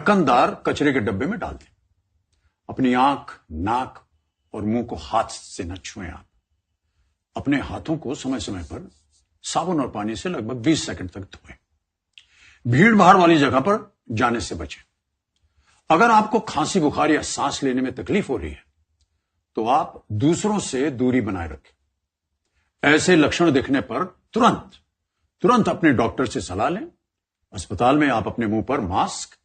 ढक्कनदार कचरे के डब्बे में डाल दें। अपनी आंख, नाक और मुंह को हाथ से न छुएं। आप अपने हाथों को समय समय पर साबुन और पानी से लगभग 20 सेकंड तक धोएं। भीड़ भाड़ वाली जगह पर जाने से बचें। अगर आपको खांसी, बुखार या सांस लेने में तकलीफ हो रही है तो आप दूसरों से दूरी बनाए रखें। ऐसे लक्षण दिखने पर तुरंत अपने डॉक्टर से सलाह लें। अस्पताल में आप अपने मुंह पर मास्क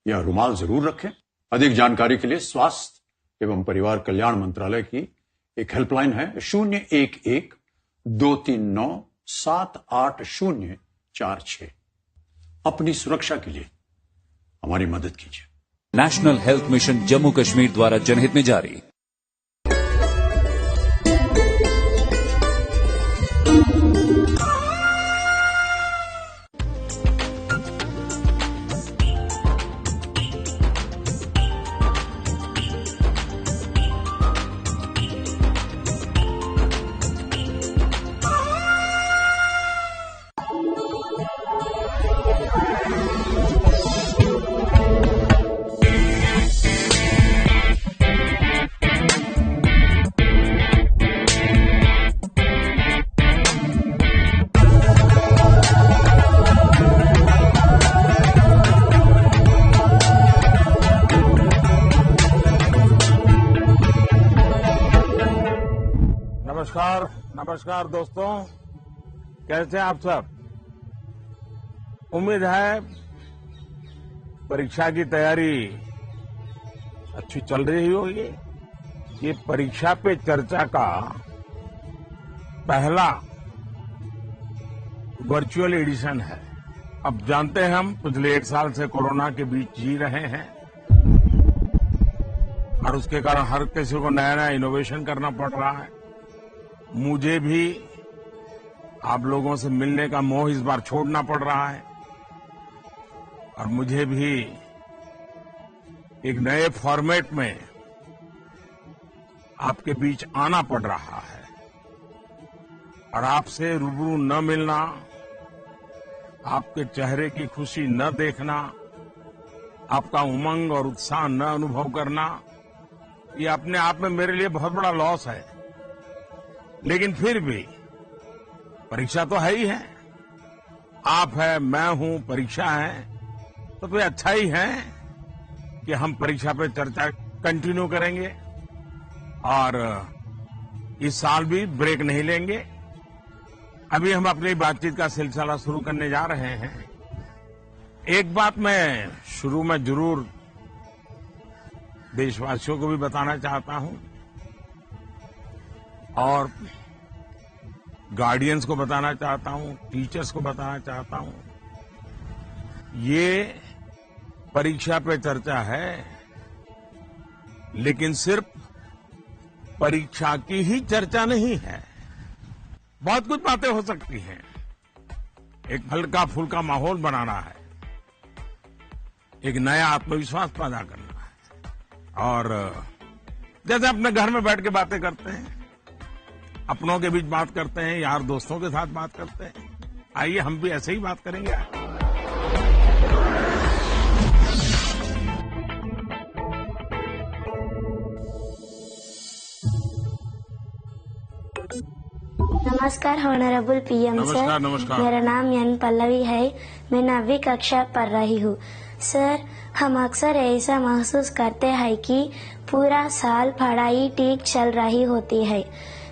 या रुमाल जरूर रखें। अधिक जानकारी के लिए स्वास्थ्य एवं परिवार कल्याण मंत्रालय की एक हेल्पलाइन है 011-239-78046। अपनी सुरक्षा के लिए हमारी मदद कीजिए। National health mission Jammu Kashmir द्वारा जनहित में जारी। नमस्कार दोस्तों, कैसे हैं आप सब। उम्मीद है परीक्षा की तैयारी अच्छी चल रही होगी। ये परीक्षा पे चर्चा का पहला वर्चुअल एडिशन है। अब जानते हैं हम पिछले 1 साल से कोरोना के बीच जी रहे हैं और उसके कारण हर किसी को नया नया इनोवेशन करना पड़ रहा है। मुझे भी आप लोगों से मिलने का मोह इस बार छोड़ना पड़ रहा है और मुझे भी एक नए फॉर्मेट में आपके बीच आना पड़ रहा है और आपसे रूबरू न मिलना, आपके चेहरे की खुशी न देखना, आपका उमंग और उत्साह न अनुभव करना, ये अपने आप में मेरे लिए बहुत बड़ा लॉस है। लेकिन फिर भी परीक्षा तो है ही है। आप है, मैं हूं, परीक्षा है, तो फिर अच्छा ही है कि हम परीक्षा पे चर्चा कंटिन्यू करेंगे और इस साल भी ब्रेक नहीं लेंगे। अभी हम अपनी बातचीत का सिलसिला शुरू करने जा रहे हैं। एक बात मैं शुरू में जरूर देशवासियों को भी बताना चाहता हूं और गार्डियंस को बताना चाहता हूं, टीचर्स को बताना चाहता हूं। ये परीक्षा पे चर्चा है, लेकिन सिर्फ परीक्षा की ही चर्चा नहीं है। बहुत कुछ बातें हो सकती हैं। एक हल्का फुल्का माहौल बनाना है, एक नया आत्मविश्वास पैदा करना है और जैसे अपने घर में बैठ के बातें करते हैं, अपनों के बीच बात करते हैं, यार दोस्तों के साथ बात करते हैं, आइए हम भी ऐसे ही बात करेंगे। नमस्कार ऑनरेबल पीएम सर। नमस्कार। मेरा नाम एन पल्लवी है। मैं 9वीं कक्षा पढ़ रही हूँ। सर, हम अक्सर ऐसा महसूस करते हैं कि पूरा साल पढ़ाई ठीक चल रही होती है,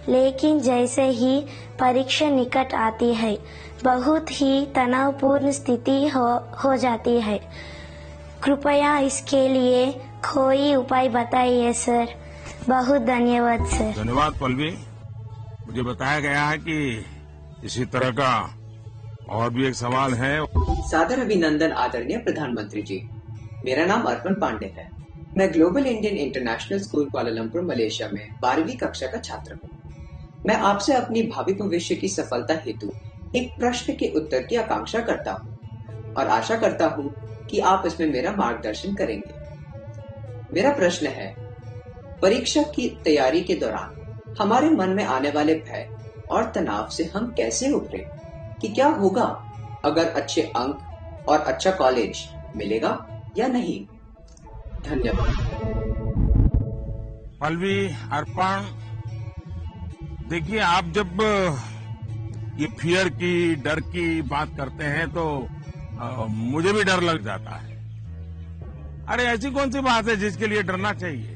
लेकिन जैसे ही परीक्षा निकट आती है बहुत ही तनावपूर्ण स्थिति हो जाती है। कृपया इसके लिए कोई उपाय बताइए सर। बहुत धन्यवाद सर। धन्यवाद पल्लवी। मुझे बताया गया है कि इसी तरह का और भी एक सवाल है। सादर अभिनंदन आदरणीय प्रधानमंत्री जी। मेरा नाम अर्पण पांडे है। मैं global Indian international school Kuala Lumpur Malaysia में 12वीं कक्षा का छात्र हूँ। मैं आपसे अपनी भावी भविष्य की सफलता हेतु एक प्रश्न के उत्तर की आकांक्षा करता हूँ और आशा करता हूँ कि आप इसमें मेरा मार्गदर्शन करेंगे। मेरा प्रश्न है, परीक्षा की तैयारी के दौरान हमारे मन में आने वाले भय और तनाव से हम कैसे उभरे, कि क्या होगा अगर अच्छे अंक और अच्छा कॉलेज मिलेगा या नहीं। धन्यवाद। पल्लवी, अर्पण, देखिए आप जब ये फियर की, डर की बात करते हैं तो मुझे भी डर लग जाता है। अरे ऐसी कौन सी बात है जिसके लिए डरना चाहिए?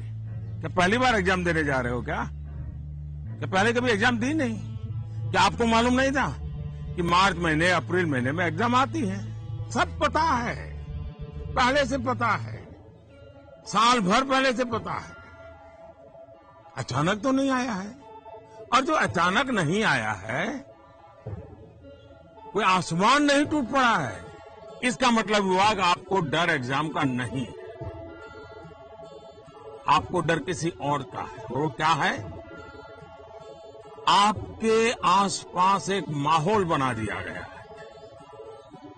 क्या पहली बार एग्जाम देने जा रहे हो क्या पहले कभी एग्जाम दी नहीं? क्या आपको मालूम नहीं था कि मार्च महीने, अप्रैल महीने में एग्जाम आती है? सब पता है, पहले से पता है, साल भर पहले से पता है। अचानक तो नहीं आया है। और जो अचानक नहीं आया है, कोई आसमान नहीं टूट पड़ा है, इसका मतलब हुआ कि आपको डर एग्जाम का नहीं है, आपको डर किसी और का है। वो क्या है? आपके आसपास एक माहौल बना दिया गया है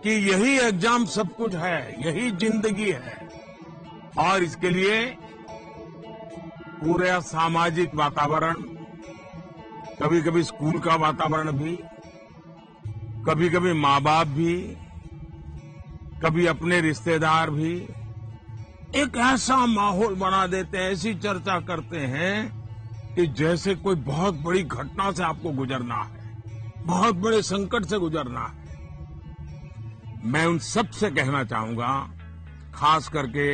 कि यही एग्जाम सब कुछ है, यही जिंदगी है। और इसके लिए पूरा सामाजिक वातावरण, कभी कभी स्कूल का वातावरण भी, कभी कभी माँ बाप भी, कभी अपने रिश्तेदार भी एक ऐसा माहौल बना देते हैं, ऐसी चर्चा करते हैं कि जैसे कोई बहुत बड़ी घटना से आपको गुजरना है, बहुत बड़े संकट से गुजरना है। मैं उन सब से कहना चाहूंगा, खास करके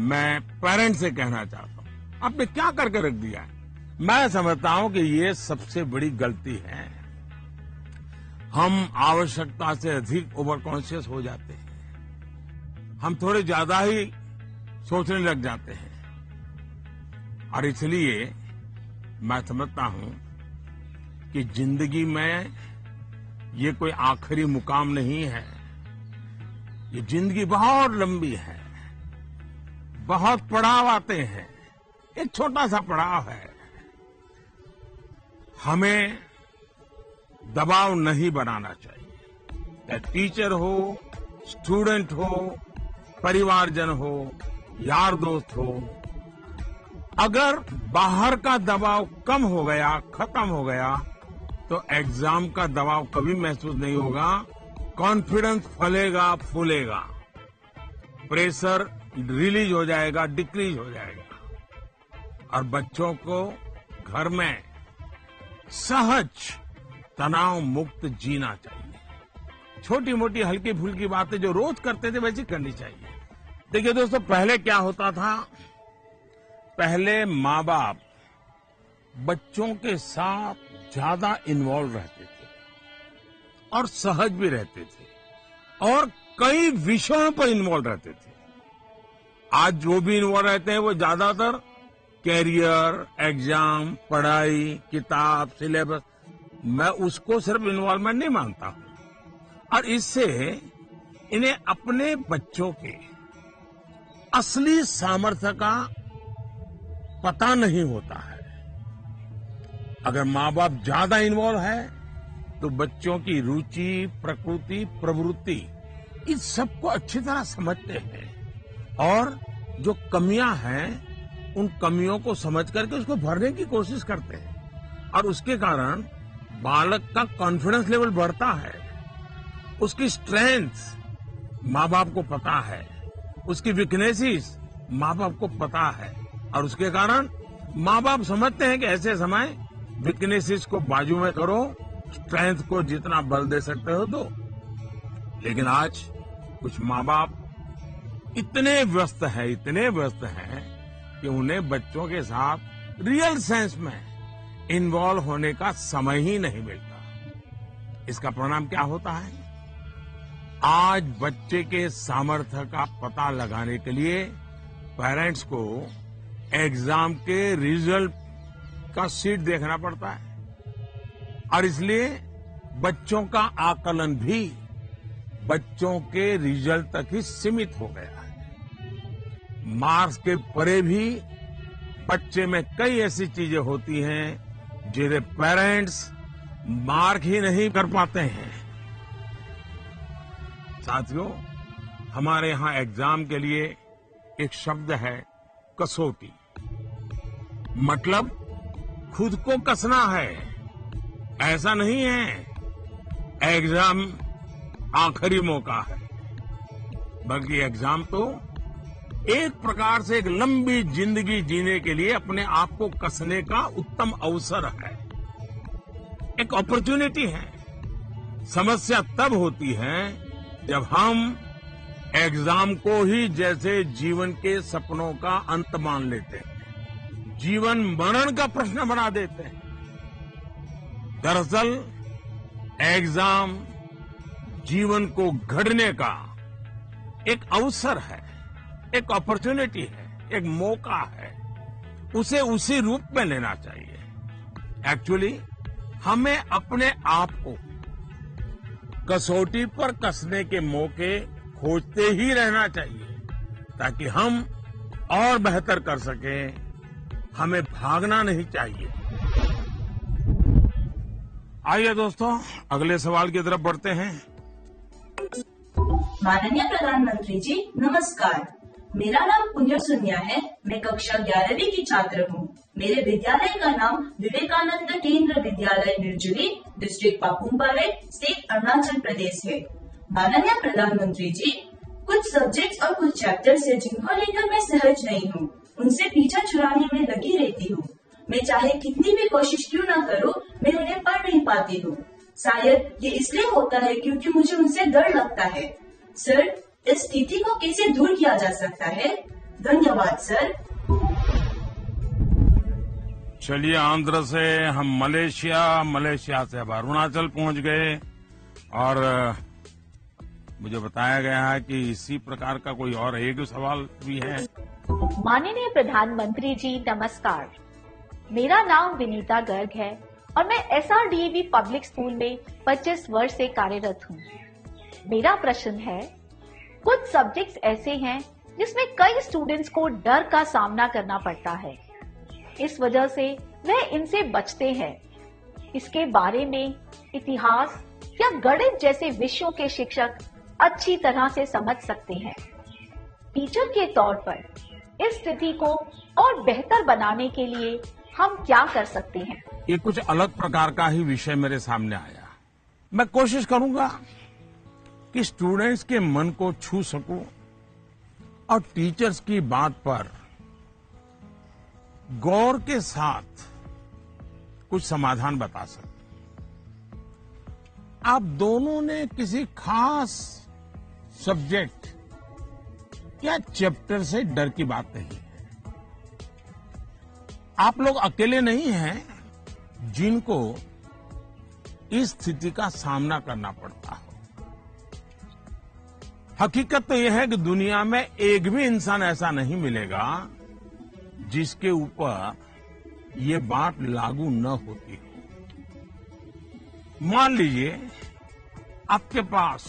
मैं पेरेंट्स से कहना चाहता हूं, आपने क्या करके रख दिया है? मैं समझता हूं कि ये सबसे बड़ी गलती है। हम आवश्यकता से अधिक ओवर कॉन्शियस हो जाते हैं, हम थोड़े ज्यादा ही सोचने लग जाते हैं। और इसलिए मैं समझता हूं कि जिंदगी में ये कोई आखिरी मुकाम नहीं है। ये जिंदगी बहुत लंबी है, बहुत पड़ाव आते हैं, एक छोटा सा पड़ाव है। हमें दबाव नहीं बनाना चाहिए। चाहे टीचर हो, स्टूडेंट हो, परिवारजन हो, यार दोस्त हो। अगर बाहर का दबाव कम हो गया, खत्म हो गया, तो एग्जाम का दबाव कभी महसूस नहीं होगा। कॉन्फिडेंस फलेगा, फूलेगा, प्रेशर रिलीज हो जाएगा, डिक्रीज हो जाएगा। और बच्चों को घर में सहज, तनाव मुक्त जीना चाहिए। छोटी मोटी हल्की फुल्की बातें जो रोज करते थे वैसी करनी चाहिए। देखिए दोस्तों, पहले क्या होता था? पहले माँ बाप बच्चों के साथ ज्यादा इन्वॉल्व रहते थे और सहज भी रहते थे और कई विषयों पर इन्वॉल्व रहते थे। आज जो भी इन्वॉल्व रहते हैं वो ज्यादातर कैरियर, एग्जाम, पढ़ाई, किताब, सिलेबस, मैं उसको सिर्फ इन्वॉल्वमेंट नहीं मानता हूं। और इससे इन्हें अपने बच्चों के असली सामर्थ्य का पता नहीं होता है। अगर माँ बाप ज्यादा इन्वॉल्व है तो बच्चों की रुचि, प्रकृति, प्रवृत्ति, इस सबको अच्छी तरह समझते हैं और जो कमियां हैं उन कमियों को समझ करके उसको भरने की कोशिश करते हैं। और उसके कारण बालक का कॉन्फिडेंस लेवल बढ़ता है, उसकी स्ट्रेंथ माँ बाप को पता है, उसकी वीकनेसेस माँ बाप को पता है। और उसके कारण माँ बाप समझते हैं कि ऐसे समय वीकनेसेस को बाजू में करो, स्ट्रेंथ को जितना बल दे सकते हो दो। लेकिन आज कुछ माँ बाप इतने व्यस्त हैं कि उन्हें बच्चों के साथ रियल सेंस में इन्वॉल्व होने का समय ही नहीं मिलता। इसका परिणाम क्या होता है? आज बच्चे के सामर्थ्य का पता लगाने के लिए पेरेंट्स को एग्जाम के रिजल्ट का शीट देखना पड़ता है और इसलिए बच्चों का आकलन भी बच्चों के रिजल्ट तक ही सीमित हो गया है। मार्क्स के परे भी बच्चे में कई ऐसी चीजें होती हैं जिन्हें पेरेंट्स मार्क ही नहीं कर पाते हैं। साथियों, हमारे यहां एग्जाम के लिए एक शब्द है कसौटी। मतलब खुद को कसना है, ऐसा नहीं है एग्जाम आखिरी मौका है, बल्कि एग्जाम तो एक प्रकार से एक लंबी जिंदगी जीने के लिए अपने आप को कसने का उत्तम अवसर है, एक अपॉर्चुनिटी है। समस्या तब होती है जब हम एग्जाम को ही जैसे जीवन के सपनों का अंत मान लेते हैं, जीवन मरण का प्रश्न बना देते हैं। दरअसल एग्जाम जीवन को गढ़ने का एक अवसर है, एक अपॉर्चुनिटी है, एक मौका है। उसे उसी रूप में लेना चाहिए। एक्चुअली हमें अपने आप को कसौटी पर कसने के मौके खोजते ही रहना चाहिए ताकि हम और बेहतर कर सकें। हमें भागना नहीं चाहिए। आइए दोस्तों, अगले सवाल की तरफ बढ़ते हैं। माननीय प्रधानमंत्री जी नमस्कार। मेरा नाम पुण्य सुनिया है। मैं कक्षा 11वीं की छात्र हूँ। मेरे विद्यालय का नाम विवेकानंद केंद्र विद्यालय निर्जुली, डिस्ट्रिक्ट पापुमपारे, स्टेट अरुणाचल प्रदेश है। माननीय प्रधानमंत्री जी, कुछ सब्जेक्ट्स और कुछ चैप्टर्स है जिनको लेकर मैं सहज नहीं हूँ, उनसे पीछा छुड़ाने में लगी रहती हूँ। मैं चाहे कितनी भी कोशिश क्यों न करूँ, मैं उन्हें पढ़ नहीं पाती हूँ। शायद ये इसलिए होता है क्योंकि मुझे उनसे डर लगता है। सर, इस स्थिति को कैसे दूर किया जा सकता है? धन्यवाद सर। चलिए, आंध्र से हम मलेशिया से अब अरुणाचल पहुंच गए और मुझे बताया गया है कि इसी प्रकार का कोई और एक सवाल भी है। माननीय प्रधानमंत्री जी नमस्कार। मेरा नाम विनीता गर्ग है और मैं SRDAV पब्लिक स्कूल में 25 वर्ष से कार्यरत हूँ। मेरा प्रश्न है, कुछ सब्जेक्ट्स ऐसे हैं जिसमें कई स्टूडेंट्स को डर का सामना करना पड़ता है। इस वजह से वह इनसे बचते हैं। इसके बारे में इतिहास या गणित जैसे विषयों के शिक्षक अच्छी तरह से समझ सकते हैं। टीचर के तौर पर इस स्थिति को और बेहतर बनाने के लिए हम क्या कर सकते हैं? ये कुछ अलग प्रकार का ही विषय मेरे सामने आया। मैं कोशिश करूंगा कि स्टूडेंट्स के मन को छू सकूं और टीचर्स की बात पर गौर के साथ कुछ समाधान बता सकूं। आप दोनों ने किसी खास सब्जेक्ट या चैप्टर से डर की बात नहीं है। आप लोग अकेले नहीं हैं जिनको इस स्थिति का सामना करना पड़ता हो। हकीकत तो यह है कि दुनिया में एक भी इंसान ऐसा नहीं मिलेगा जिसके ऊपर ये बात लागू न होती हो। मान लीजिए आपके पास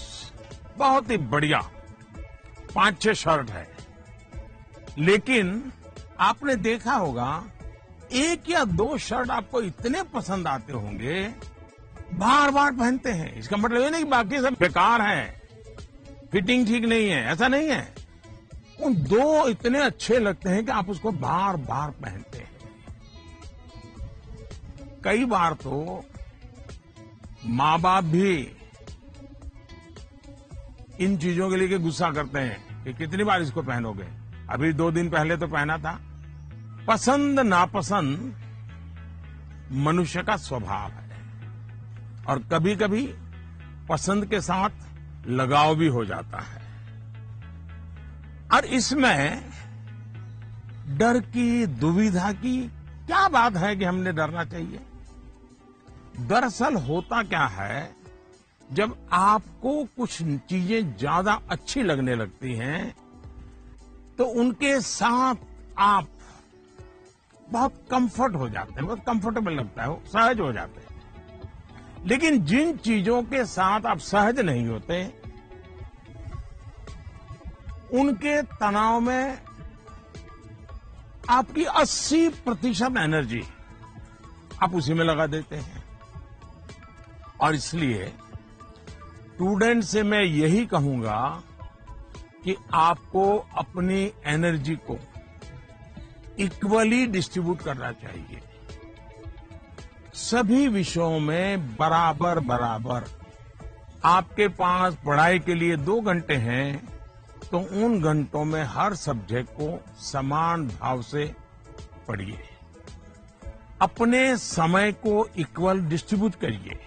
बहुत ही बढ़िया 5-6 शर्ट है, लेकिन आपने देखा होगा 1 या 2 शर्ट आपको इतने पसंद आते होंगे, बार बार पहनते हैं। इसका मतलब ये नहीं कि बाकी सब बेकार हैं, फिटिंग ठीक नहीं है, ऐसा नहीं है। उन 2 इतने अच्छे लगते हैं कि आप उसको बार बार पहनते हैं। कई बार तो माँ बाप भी इन चीजों के लिए गुस्सा करते हैं कि कितनी बार इसको पहनोगे। अभी 2 दिन पहले तो पहना था। पसंद नापसंद मनुष्य का स्वभाव है और कभी कभी पसंद के साथ लगाव भी हो जाता है। और इसमें डर की, दुविधा की क्या बात है कि हमने डरना चाहिए? दरअसल होता क्या है, जब आपको कुछ चीजें ज्यादा अच्छी लगने लगती हैं तो उनके साथ आप बहुत कंफर्ट हो जाते हैं, बहुत कंफर्टेबल लगता है, सहज हो जाते हैं। लेकिन जिन चीजों के साथ आप सहज नहीं होते, उनके तनाव में आपकी 80% एनर्जी आप उसी में लगा देते हैं। और इसलिए स्टूडेंट से मैं यही कहूंगा कि आपको अपनी एनर्जी को इक्वली डिस्ट्रीब्यूट करना चाहिए। सभी विषयों में बराबर बराबर। आपके पास पढ़ाई के लिए 2 घंटे हैं तो उन घंटों में हर सब्जेक्ट को समान भाव से पढ़िए। अपने समय को इक्वल डिस्ट्रीब्यूट करिए।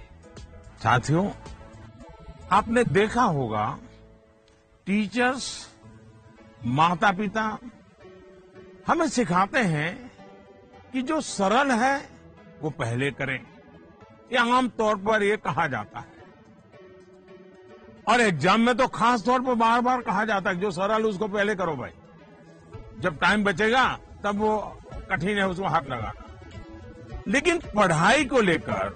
साथियों, आपने देखा होगा टीचर्स, माता पिता हमें सिखाते हैं कि जो सरल है वो पहले करें। ये आम तौर पर ये कहा जाता है और एग्जाम में तो खास तौर पर बार बार कहा जाता है जो सरल उसको पहले करो भाई, जब टाइम बचेगा तब वो कठिन है उसको हाथ लगाना। लेकिन पढ़ाई को लेकर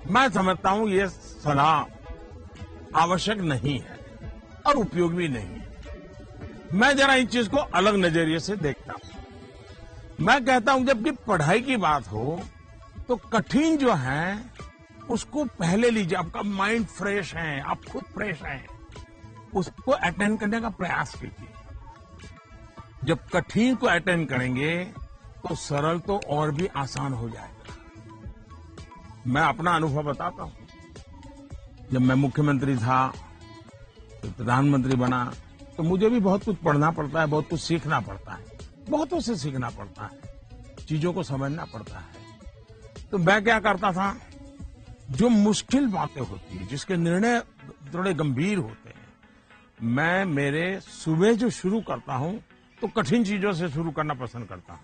मैं समझता हूं ये सलाह आवश्यक नहीं है और उपयोगी भी नहीं है। मैं जरा इस चीज को अलग नजरिए से देखता हूं। मैं कहता हूं जबकि पढ़ाई की बात हो तो कठिन जो है उसको पहले लीजिए। आपका माइंड फ्रेश है, आप खुद फ्रेश हैं, उसको अटेंड करने का प्रयास कीजिए। जब कठिन को अटेंड करेंगे तो सरल तो और भी आसान हो जाएगा। मैं अपना अनुभव बताता हूं। जब मैं मुख्यमंत्री था, तो प्रधानमंत्री बना, तो मुझे भी बहुत कुछ पढ़ना पड़ता है, बहुत कुछ सीखना पड़ता है, बहुतों से सीखना पड़ता है, चीजों को समझना पड़ता है। तो मैं क्या करता था, जो मुश्किल बातें होती है, जिसके निर्णय थोड़े गंभीर होते हैं, मैं मेरे सुबह जो शुरू करता हूं तो कठिन चीजों से शुरू करना पसंद करता हूं।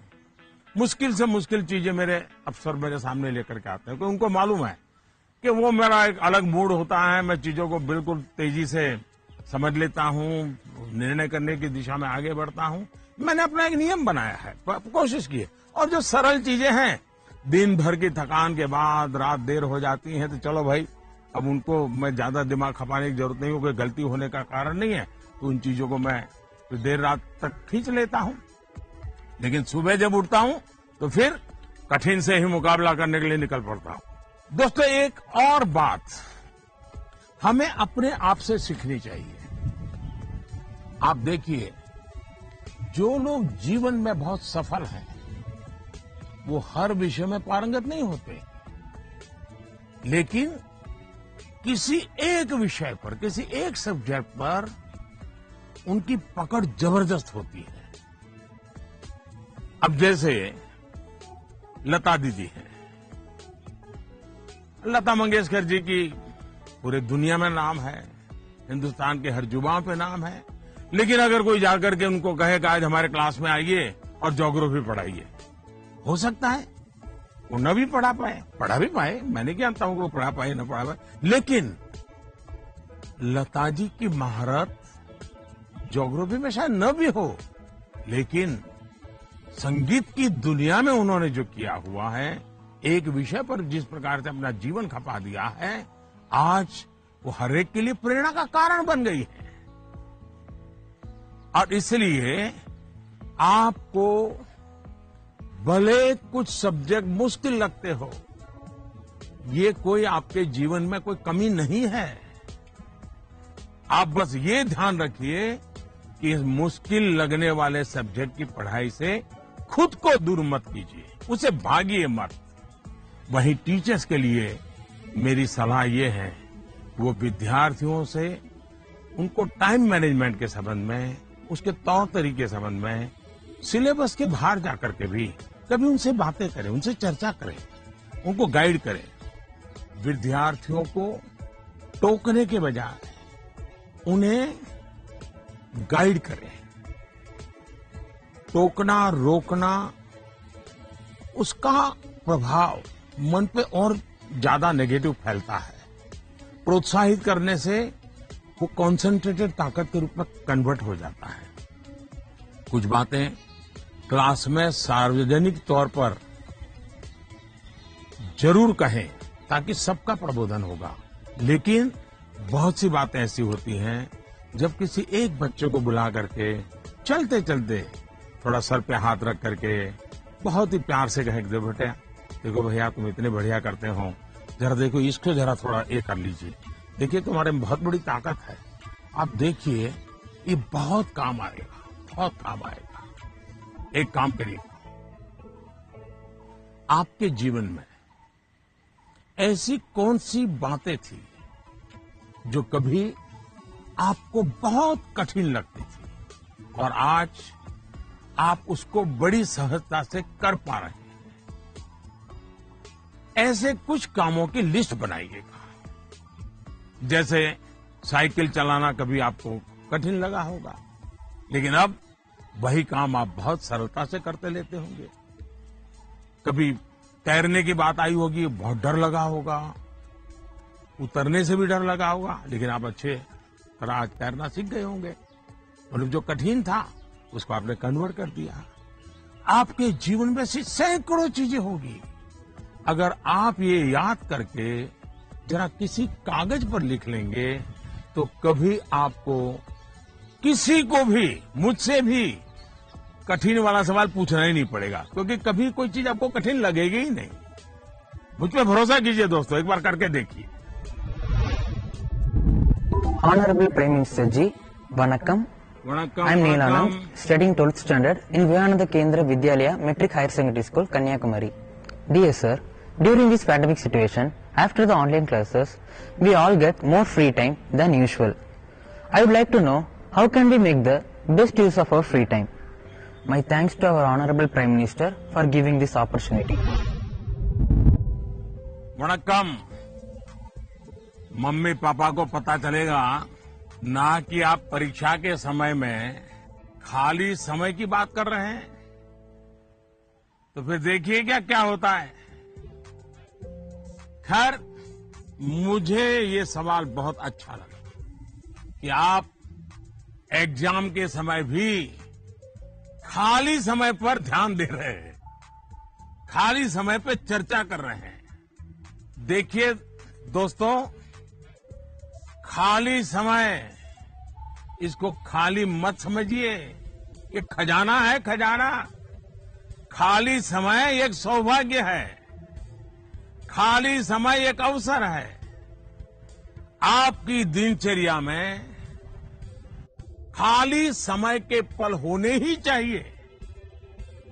मुश्किल से मुश्किल चीजें मेरे अफसर मेरे सामने लेकर के आते हैं, क्योंकि उनको मालूम है कि वो मेरा एक अलग मूड होता है। मैं चीजों को बिल्कुल तेजी से समझ लेता हूं, निर्णय करने की दिशा में आगे बढ़ता हूं। मैंने अपना एक नियम बनाया है, कोशिश की है। और जो सरल चीजें हैं, दिन भर की थकान के बाद रात देर हो जाती है, तो चलो भाई अब उनको मैं ज्यादा दिमाग खपाने की जरूरत नहीं, कोई गलती होने का कारण नहीं है, तो उन चीजों को मैं तो देर रात तक खींच लेता हूं। लेकिन सुबह जब उठता हूं तो फिर कठिन से ही मुकाबला करने के लिए निकल पड़ता हूं। दोस्तों, एक और बात हमें अपने आप से सीखनी चाहिए। आप देखिए, जो लोग जीवन में बहुत सफल हैं वो हर विषय में पारंगत नहीं होते, लेकिन किसी एक विषय पर, किसी एक सब्जेक्ट पर उनकी पकड़ जबरदस्त होती है। अब जैसे लता दीदी हैं, लता मंगेशकर जी की पूरे दुनिया में नाम है, हिंदुस्तान के हर जुबान पे नाम है। लेकिन अगर कोई जाकर के उनको कहे कि आज हमारे क्लास में आइए और ज्योग्राफी पढ़ाइए, हो सकता है वो न भी पढ़ा भी पाए, मैं नहीं जानता हूं कि वो पढ़ा पाए न पढ़ा पाए। लेकिन लता जी की महारत ज्योग्राफी में शायद न भी हो, लेकिन संगीत की दुनिया में उन्होंने जो किया हुआ है, एक विषय पर जिस प्रकार से अपना जीवन खपा दिया है, आज वो हर एक के लिए प्रेरणा का कारण बन गई है। और इसलिए आपको भले कुछ सब्जेक्ट मुश्किल लगते हो, ये कोई आपके जीवन में कोई कमी नहीं है। आप बस ये ध्यान रखिए कि इस मुश्किल लगने वाले सब्जेक्ट की पढ़ाई से खुद को दूर मत कीजिए, उसे भागिए मत। वहीं टीचर्स के लिए मेरी सलाह ये है, वो विद्यार्थियों से उनको टाइम मैनेजमेंट के संबंध में, उसके तौर तरीके संबंध में, सिलेबस के बाहर जाकर के भी कभी उनसे बातें करें, उनसे चर्चा करें, उनको गाइड करें। विद्यार्थियों को टोकने के बजाय उन्हें गाइड करें। टोकना, रोकना, उसका प्रभाव मन पे और ज्यादा नेगेटिव फैलता है। प्रोत्साहित करने से वो कॉन्सेंट्रेटेड ताकत के रूप में कन्वर्ट हो जाता है। कुछ बातें क्लास में सार्वजनिक तौर पर जरूर कहें ताकि सबका प्रबोधन होगा। लेकिन बहुत सी बातें ऐसी होती हैं जब किसी एक बच्चे को बुला करके चलते चलते थोड़ा सर पे हाथ रख करके बहुत ही प्यार से कहें, देखो भैया तुम इतने बढ़िया करते हो, जरा देखो इसको जरा थोड़ा ये कर लीजिए, देखिए तुम्हारे में बहुत बड़ी ताकत है, आप देखिए ये बहुत काम आएगा, बहुत काम आएगा। एक काम करिए, आपके जीवन में ऐसी कौन सी बातें थी जो कभी आपको बहुत कठिन लगती थी और आज आप उसको बड़ी सहजता से कर पा रहे हैं। ऐसे कुछ कामों की लिस्ट बनाइएगा। जैसे साइकिल चलाना कभी आपको कठिन लगा होगा, लेकिन अब वही काम आप बहुत सरलता से करते लेते होंगे। कभी तैरने की बात आई होगी, बहुत डर लगा होगा, उतरने से भी डर लगा होगा, लेकिन आप अच्छे तरह आज तैरना सीख गए होंगे। और जो कठिन था उसको आपने कन्वर्ट कर दिया। आपके जीवन में से सैकड़ों चीजें होगी। अगर आप ये याद करके जरा किसी कागज पर लिख लेंगे तो कभी आपको किसी को भी, मुझसे भी कठिन वाला सवाल पूछना ही नहीं पड़ेगा, क्योंकि कभी कोई चीज आपको कठिन लगेगी ही नहीं। मुझ पे भरोसा कीजिए दोस्तों, एक बार करके देखिए। Honorable Prime Minister Ji, Vanakkam. I am Neelanand, studying 12th standard in Vivekananda Kendra Vidyalaya Metric Higher Secondary School, Kanyakumari. Dear sir, during this pandemic situation, after the online classes, we all get more free time than usual. I would like to know how can we make the best use of our free time. My thanks to our Honorable Prime Minister for giving this opportunity. वणक्कम। Mummy papa को पता चलेगा ना कि आप परीक्षा के समय में खाली समय की बात कर रहे हैं, तो फिर देखिए क्या होता है। खैर, मुझे ये सवाल बहुत अच्छा लगा कि आप एग्जाम के समय भी खाली समय पर ध्यान दे रहे हैं, खाली समय पर चर्चा कर रहे हैं। देखिए दोस्तों, खाली समय, इसको खाली मत समझिए। ये खजाना है, खजाना। खाली समय एक सौभाग्य है, खाली समय एक अवसर है। आपकी दिनचर्या में खाली समय के पल होने ही चाहिए,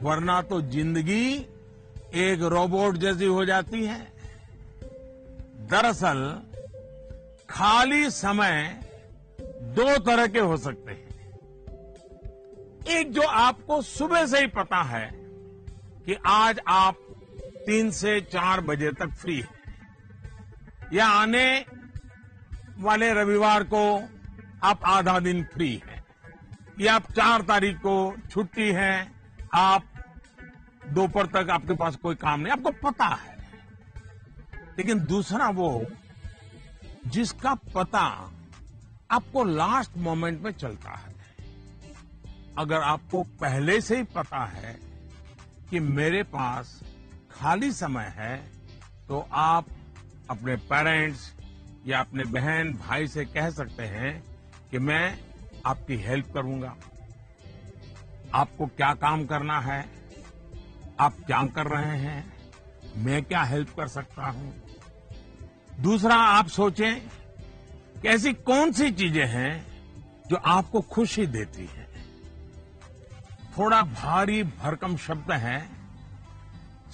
वरना तो जिंदगी एक रोबोट जैसी हो जाती है। दरअसल खाली समय दो तरह के हो सकते हैं। एक जो आपको सुबह से ही पता है कि आज आप 3 से 4 बजे तक फ्री हैं, या आने वाले रविवार को आप आधा दिन फ्री हैं, या आप 4 तारीख को छुट्टी है, आप दोपहर तक आपके पास कोई काम नहीं, आपको पता है। लेकिन दूसरा वो जिसका पता आपको लास्ट मोमेंट में चलता है। अगर आपको पहले से ही पता है कि मेरे पास खाली समय है, तो आप अपने पेरेंट्स या अपने बहन भाई से कह सकते हैं कि मैं आपकी हेल्प करूंगा। आपको क्या काम करना है, आप क्या कर रहे हैं, मैं क्या हेल्प कर सकता हूं। दूसरा, आप सोचें कि ऐसी कौन सी चीजें हैं जो आपको खुशी देती हैं। थोड़ा भारी भरकम शब्द है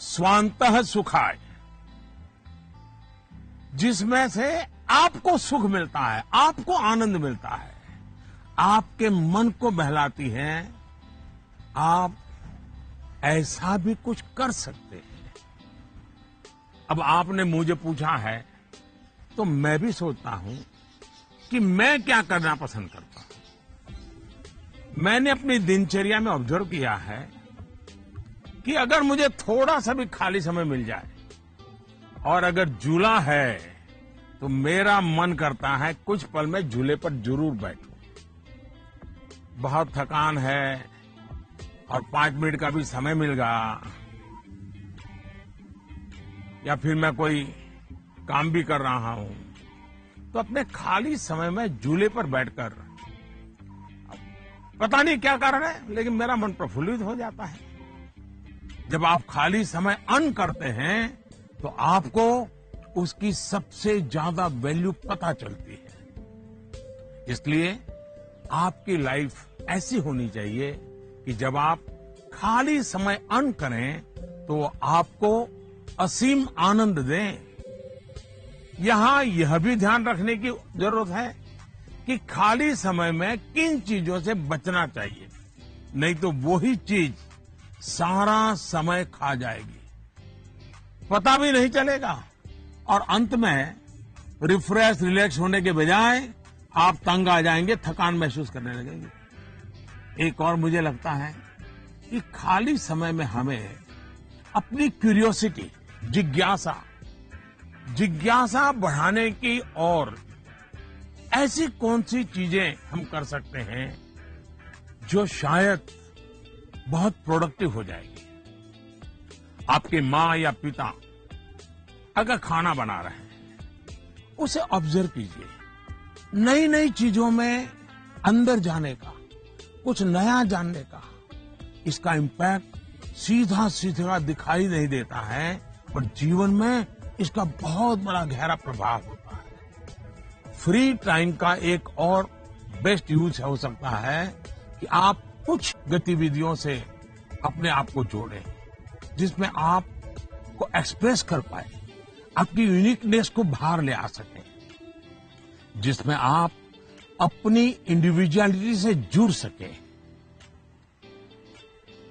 स्वांतः सुखाय, जिसमें से आपको सुख मिलता है, आपको आनंद मिलता है, आपके मन को बहलाती हैं। आप ऐसा भी कुछ कर सकते हैं। अब आपने मुझे पूछा है तो मैं भी सोचता हूं कि मैं क्या करना पसंद करता हूं। मैंने अपनी दिनचर्या में ऑब्जर्व किया है कि अगर मुझे थोड़ा सा भी खाली समय मिल जाए और अगर झूला है तो मेरा मन करता है कुछ पल में झूले पर जरूर बैठूं। बहुत थकान है और 5 मिनट का भी समय मिल गया, या फिर मैं कोई काम भी कर रहा हूं, तो अपने खाली समय में झूले पर बैठकर, पता नहीं क्या कारण है, लेकिन मेरा मन प्रफुल्लित हो जाता है। जब आप खाली समय अर्न करते हैं तो आपको उसकी सबसे ज्यादा वैल्यू पता चलती है। इसलिए आपकी लाइफ ऐसी होनी चाहिए कि जब आप खाली समय अर्न करें तो आपको असीम आनंद दें। यहां यह भी ध्यान रखने की जरूरत है कि खाली समय में किन चीजों से बचना चाहिए, नहीं तो वही चीज सारा समय खा जाएगी, पता भी नहीं चलेगा और अंत में रिफ्रेश रिलैक्स होने के बजाय आप तंग आ जाएंगे, थकान महसूस करने लगेंगे। एक और मुझे लगता है कि खाली समय में हमें अपनी क्यूरियोसिटी, जिज्ञासा बढ़ाने की और ऐसी कौन सी चीजें हम कर सकते हैं जो शायद बहुत प्रोडक्टिव हो जाएगी। आपके माँ या पिता अगर खाना बना रहे हैं, उसे ऑब्जर्व कीजिए, नई नई चीजों में अंदर जाने का, कुछ नया जानने का, इसका इम्पैक्ट सीधा सीधा दिखाई नहीं देता है, पर जीवन में इसका बहुत बड़ा गहरा प्रभाव होता है। फ्री टाइम का एक और बेस्ट यूज हो सकता है कि आप कुछ गतिविधियों से अपने आप को जोड़ें, जिसमें आप को एक्सप्रेस कर पाए, आपकी यूनिकनेस को बाहर ले आ सकें, जिसमें आप अपनी इंडिविजुअलिटी से जुड़ सकें।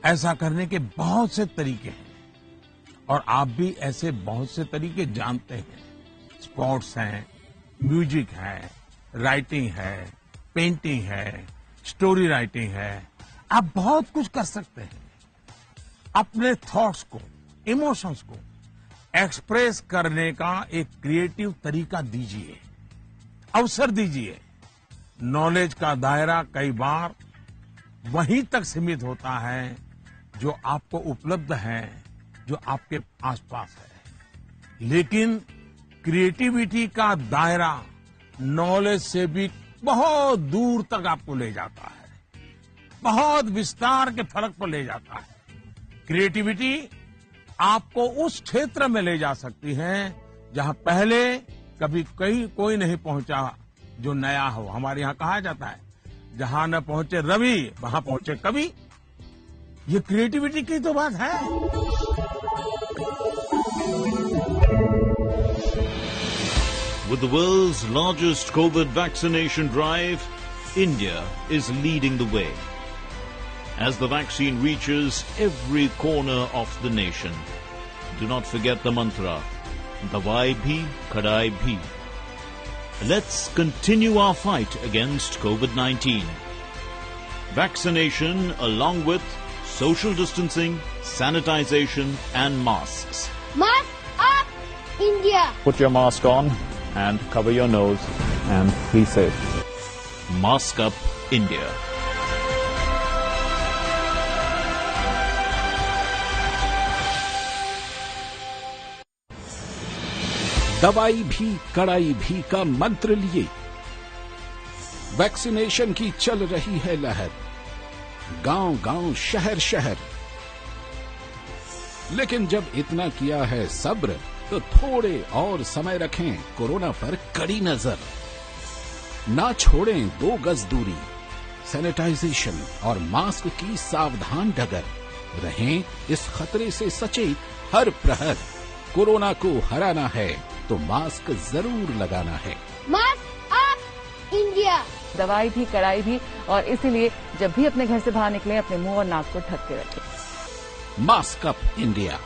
ऐसा करने के बहुत से तरीके हैं और आप भी ऐसे बहुत से तरीके जानते हैं। स्पोर्ट्स हैं, म्यूजिक है, राइटिंग है, पेंटिंग है, स्टोरी राइटिंग है, आप बहुत कुछ कर सकते हैं। अपने थॉट्स को, इमोशंस को एक्सप्रेस करने का एक क्रिएटिव तरीका दीजिए, अवसर दीजिए। नॉलेज का दायरा कई बार वहीं तक सीमित होता है जो आपको उपलब्ध है, जो आपके आसपास है, लेकिन क्रिएटिविटी का दायरा नॉलेज से भी बहुत दूर तक आपको ले जाता है, बहुत विस्तार के फलक पर ले जाता है। क्रिएटिविटी आपको उस क्षेत्र में ले जा सकती है जहां पहले कभी कोई नहीं पहुंचा जो नया हो। हमारे यहां कहा जाता है, जहां न पहुंचे रवि वहां पहुंचे कवि। ये क्रिएटिविटी की तो बात है। With the world's largest COVID vaccination drive, India is leading the way. As the vaccine reaches every corner of the nation, do not forget the mantra, Dawai bhi, Kadai bhi. Let's continue our fight against COVID-19. Vaccination along with social distancing, sanitization and masks. Mask up, India! Put your mask on and cover your nose and be safe. Mask up, India. दवाई भी कड़ाई भी का मंत्र लिए vaccination की चल रही है लहर, गांव-गांव, शहर-शहर। लेकिन जब इतना किया है सब्र, तो थोड़े और समय रखें कोरोना पर कड़ी नजर। ना छोड़ें 2 गज दूरी, सैनिटाइजेशन और मास्क की सावधान डगर। रहें इस खतरे से सचेत हर प्रहर। कोरोना को हराना है तो मास्क जरूर लगाना है। Mask up, India! दवाई भी कड़ाई भी, और इसीलिए जब भी अपने घर से बाहर निकलें अपने मुंह और नाक को ढक के रखें। Mask up, India.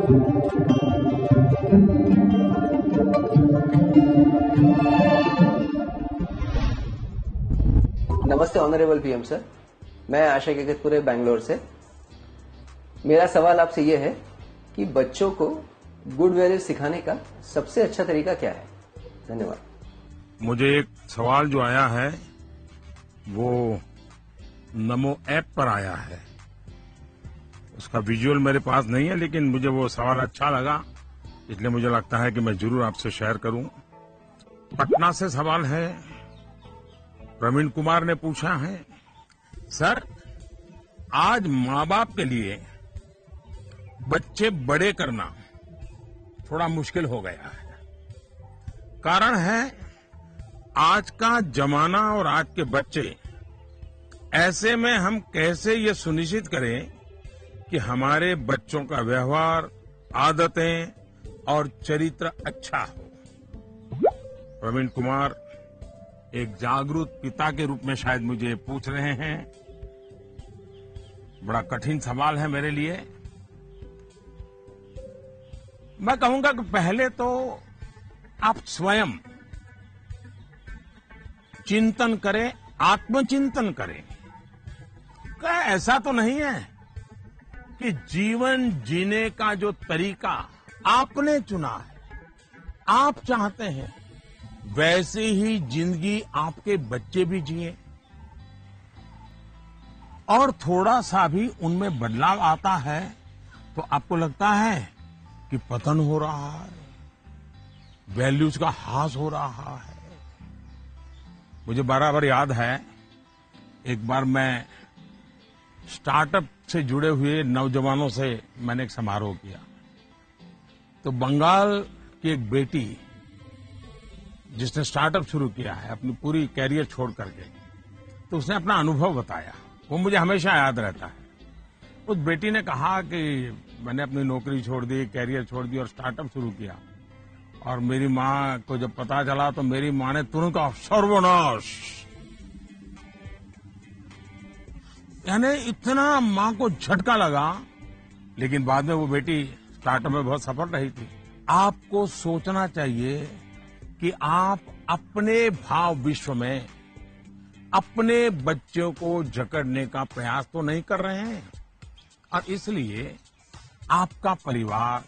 नमस्ते ऑनरेबल पीएम सर, मैं आशा केकतपुरे बैंगलोर से। मेरा सवाल आपसे ये है कि बच्चों को गुड वैल्यूज सिखाने का सबसे अच्छा तरीका क्या है? धन्यवाद। मुझे एक सवाल जो आया है वो नमो ऐप पर आया है। उसका विजुअल मेरे पास नहीं है, लेकिन मुझे वो सवाल अच्छा लगा, इसलिए मुझे लगता है कि मैं जरूर आपसे शेयर करूं। पटना से सवाल है, प्रवीण कुमार ने पूछा है, सर आज माँ बाप के लिए बच्चे बड़े करना थोड़ा मुश्किल हो गया है। कारण है आज का जमाना और आज के बच्चे। ऐसे में हम कैसे ये सुनिश्चित करें कि हमारे बच्चों का व्यवहार, आदतें और चरित्र अच्छा हो। प्रवीण कुमार एक जागरूक पिता के रूप में शायद मुझे पूछ रहे हैं। बड़ा कठिन सवाल है मेरे लिए। मैं कहूंगा कि पहले तो आप स्वयं चिंतन करें, आत्मचिंतन करें। क्या ऐसा तो नहीं है कि जीवन जीने का जो तरीका आपने चुना है, आप चाहते हैं वैसे ही जिंदगी आपके बच्चे भी जिए, और थोड़ा सा भी उनमें बदलाव आता है तो आपको लगता है कि पतन हो रहा है, वैल्यूज का ह्रास हो रहा है। मुझे बराबर याद है, एक बार मैं स्टार्टअप से जुड़े हुए नौजवानों से मैंने एक समारोह किया, तो बंगाल की एक बेटी जिसने स्टार्टअप शुरू किया है अपनी पूरी कैरियर छोड़ करके, तो उसने अपना अनुभव बताया, वो मुझे हमेशा याद रहता है। उस बेटी ने कहा कि मैंने अपनी नौकरी छोड़ दी, कैरियर छोड़ दी और स्टार्टअप शुरू किया, और मेरी माँ को जब पता चला तो मेरी माँ ने तुरंत कहा सर्वनाश। यानी इतना माँ को झटका लगा, लेकिन बाद में वो बेटी स्टार्टअप में बहुत सफल रही थी। आपको सोचना चाहिए कि आप अपने भाव विश्व में अपने बच्चों को जकड़ने का प्रयास तो नहीं कर रहे हैं, और इसलिए आपका परिवार,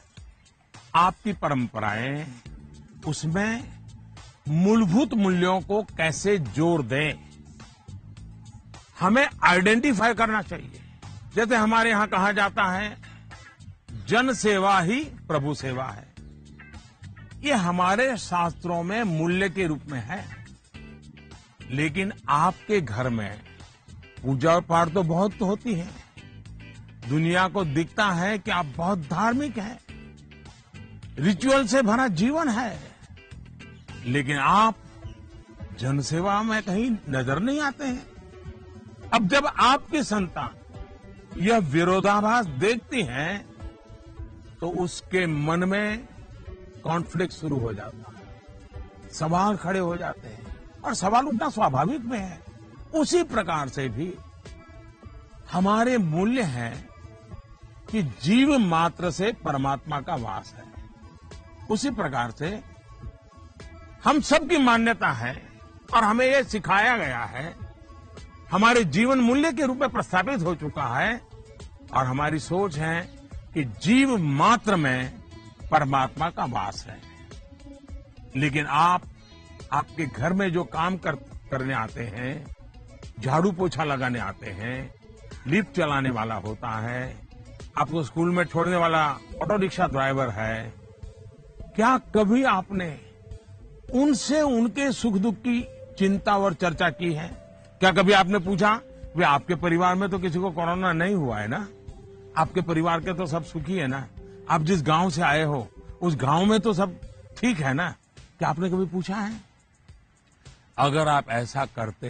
आपकी परंपराएं, उसमें मूलभूत मूल्यों को कैसे जोड़ दें, हमें आइडेंटिफाई करना चाहिए। जैसे हमारे यहां कहा जाता है, जन सेवा ही प्रभु सेवा है। ये हमारे शास्त्रों में मूल्य के रूप में है, लेकिन आपके घर में पूजा और पाठ तो बहुत होती है। दुनिया को दिखता है कि आप बहुत धार्मिक हैं, रिचुअल से भरा जीवन है, लेकिन आप जनसेवा में कहीं नजर नहीं आते हैं। अब जब आपकी संतान यह विरोधाभास देखती हैं, तो उसके मन में कॉन्फ्लिक्ट शुरू हो जाता है, सवाल खड़े हो जाते हैं, और सवाल उठना स्वाभाविक में है। उसी प्रकार से भी हमारे मूल्य हैं कि जीव मात्र से परमात्मा का वास है। उसी प्रकार से हम सबकी मान्यता है, और हमें यह सिखाया गया है, हमारे जीवन मूल्य के रूप में प्रस्थापित हो चुका है, और हमारी सोच है कि जीव मात्र में परमात्मा का वास है। लेकिन आप आपके घर में जो काम करने आते हैं, झाड़ू पोछा लगाने आते हैं, लिफ्ट चलाने वाला होता है, आपको स्कूल में छोड़ने वाला ऑटो रिक्शा ड्राइवर है, क्या कभी आपने उनसे उनके सुख दुख की चिंता और चर्चा की है? क्या कभी आपने पूछा वे आपके परिवार में तो किसी को कोरोना नहीं हुआ है ना, आपके परिवार के तो सब सुखी है ना, आप जिस गांव से आए हो उस गांव में तो सब ठीक है ना? क्या आपने कभी पूछा है? अगर आप ऐसा करते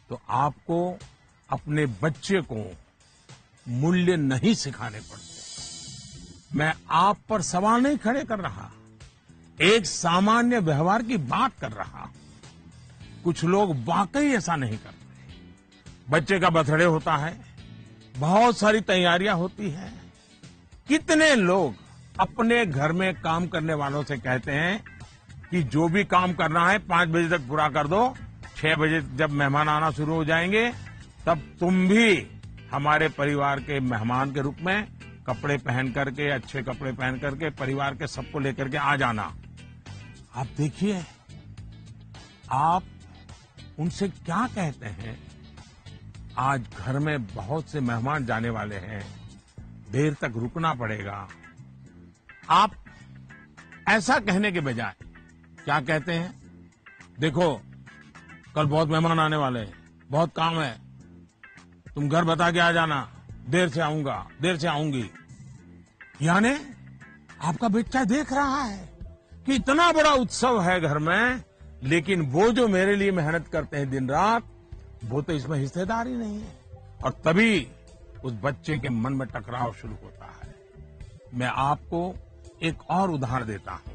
तो आपको अपने बच्चे को मूल्य नहीं सिखाने पड़ते। मैं आप पर सवाल नहीं खड़े कर रहा, एक सामान्य व्यवहार की बात कर रहा। कुछ लोग वाकई ऐसा नहीं करते। बच्चे का बर्थडे होता है, बहुत सारी तैयारियां होती हैं, कितने लोग अपने घर में काम करने वालों से कहते हैं कि जो भी काम करना है 5 बजे तक पूरा कर दो। 6 बजे जब मेहमान आना शुरू हो जाएंगे तब तुम भी हमारे परिवार के मेहमान के रूप में कपड़े पहन करके, अच्छे कपड़े पहन करके परिवार के सबको लेकर के आ जाना। आप देखिए, आप उनसे क्या कहते हैं। आज घर में बहुत से मेहमान जाने वाले हैं, देर तक रुकना पड़ेगा। आप ऐसा कहने के बजाय क्या कहते हैं, देखो कल बहुत मेहमान आने वाले हैं, बहुत काम है, तुम घर बता के आ जाना, देर से आऊंगा, देर से आऊंगी। यानी आपका बच्चा देख रहा है कि इतना बड़ा उत्सव है घर में, लेकिन वो जो मेरे लिए मेहनत करते हैं दिन रात, वो तो इसमें हिस्सेदार ही नहीं है। और तभी उस बच्चे के मन में टकराव शुरू होता है। मैं आपको एक और उदाहरण देता हूं।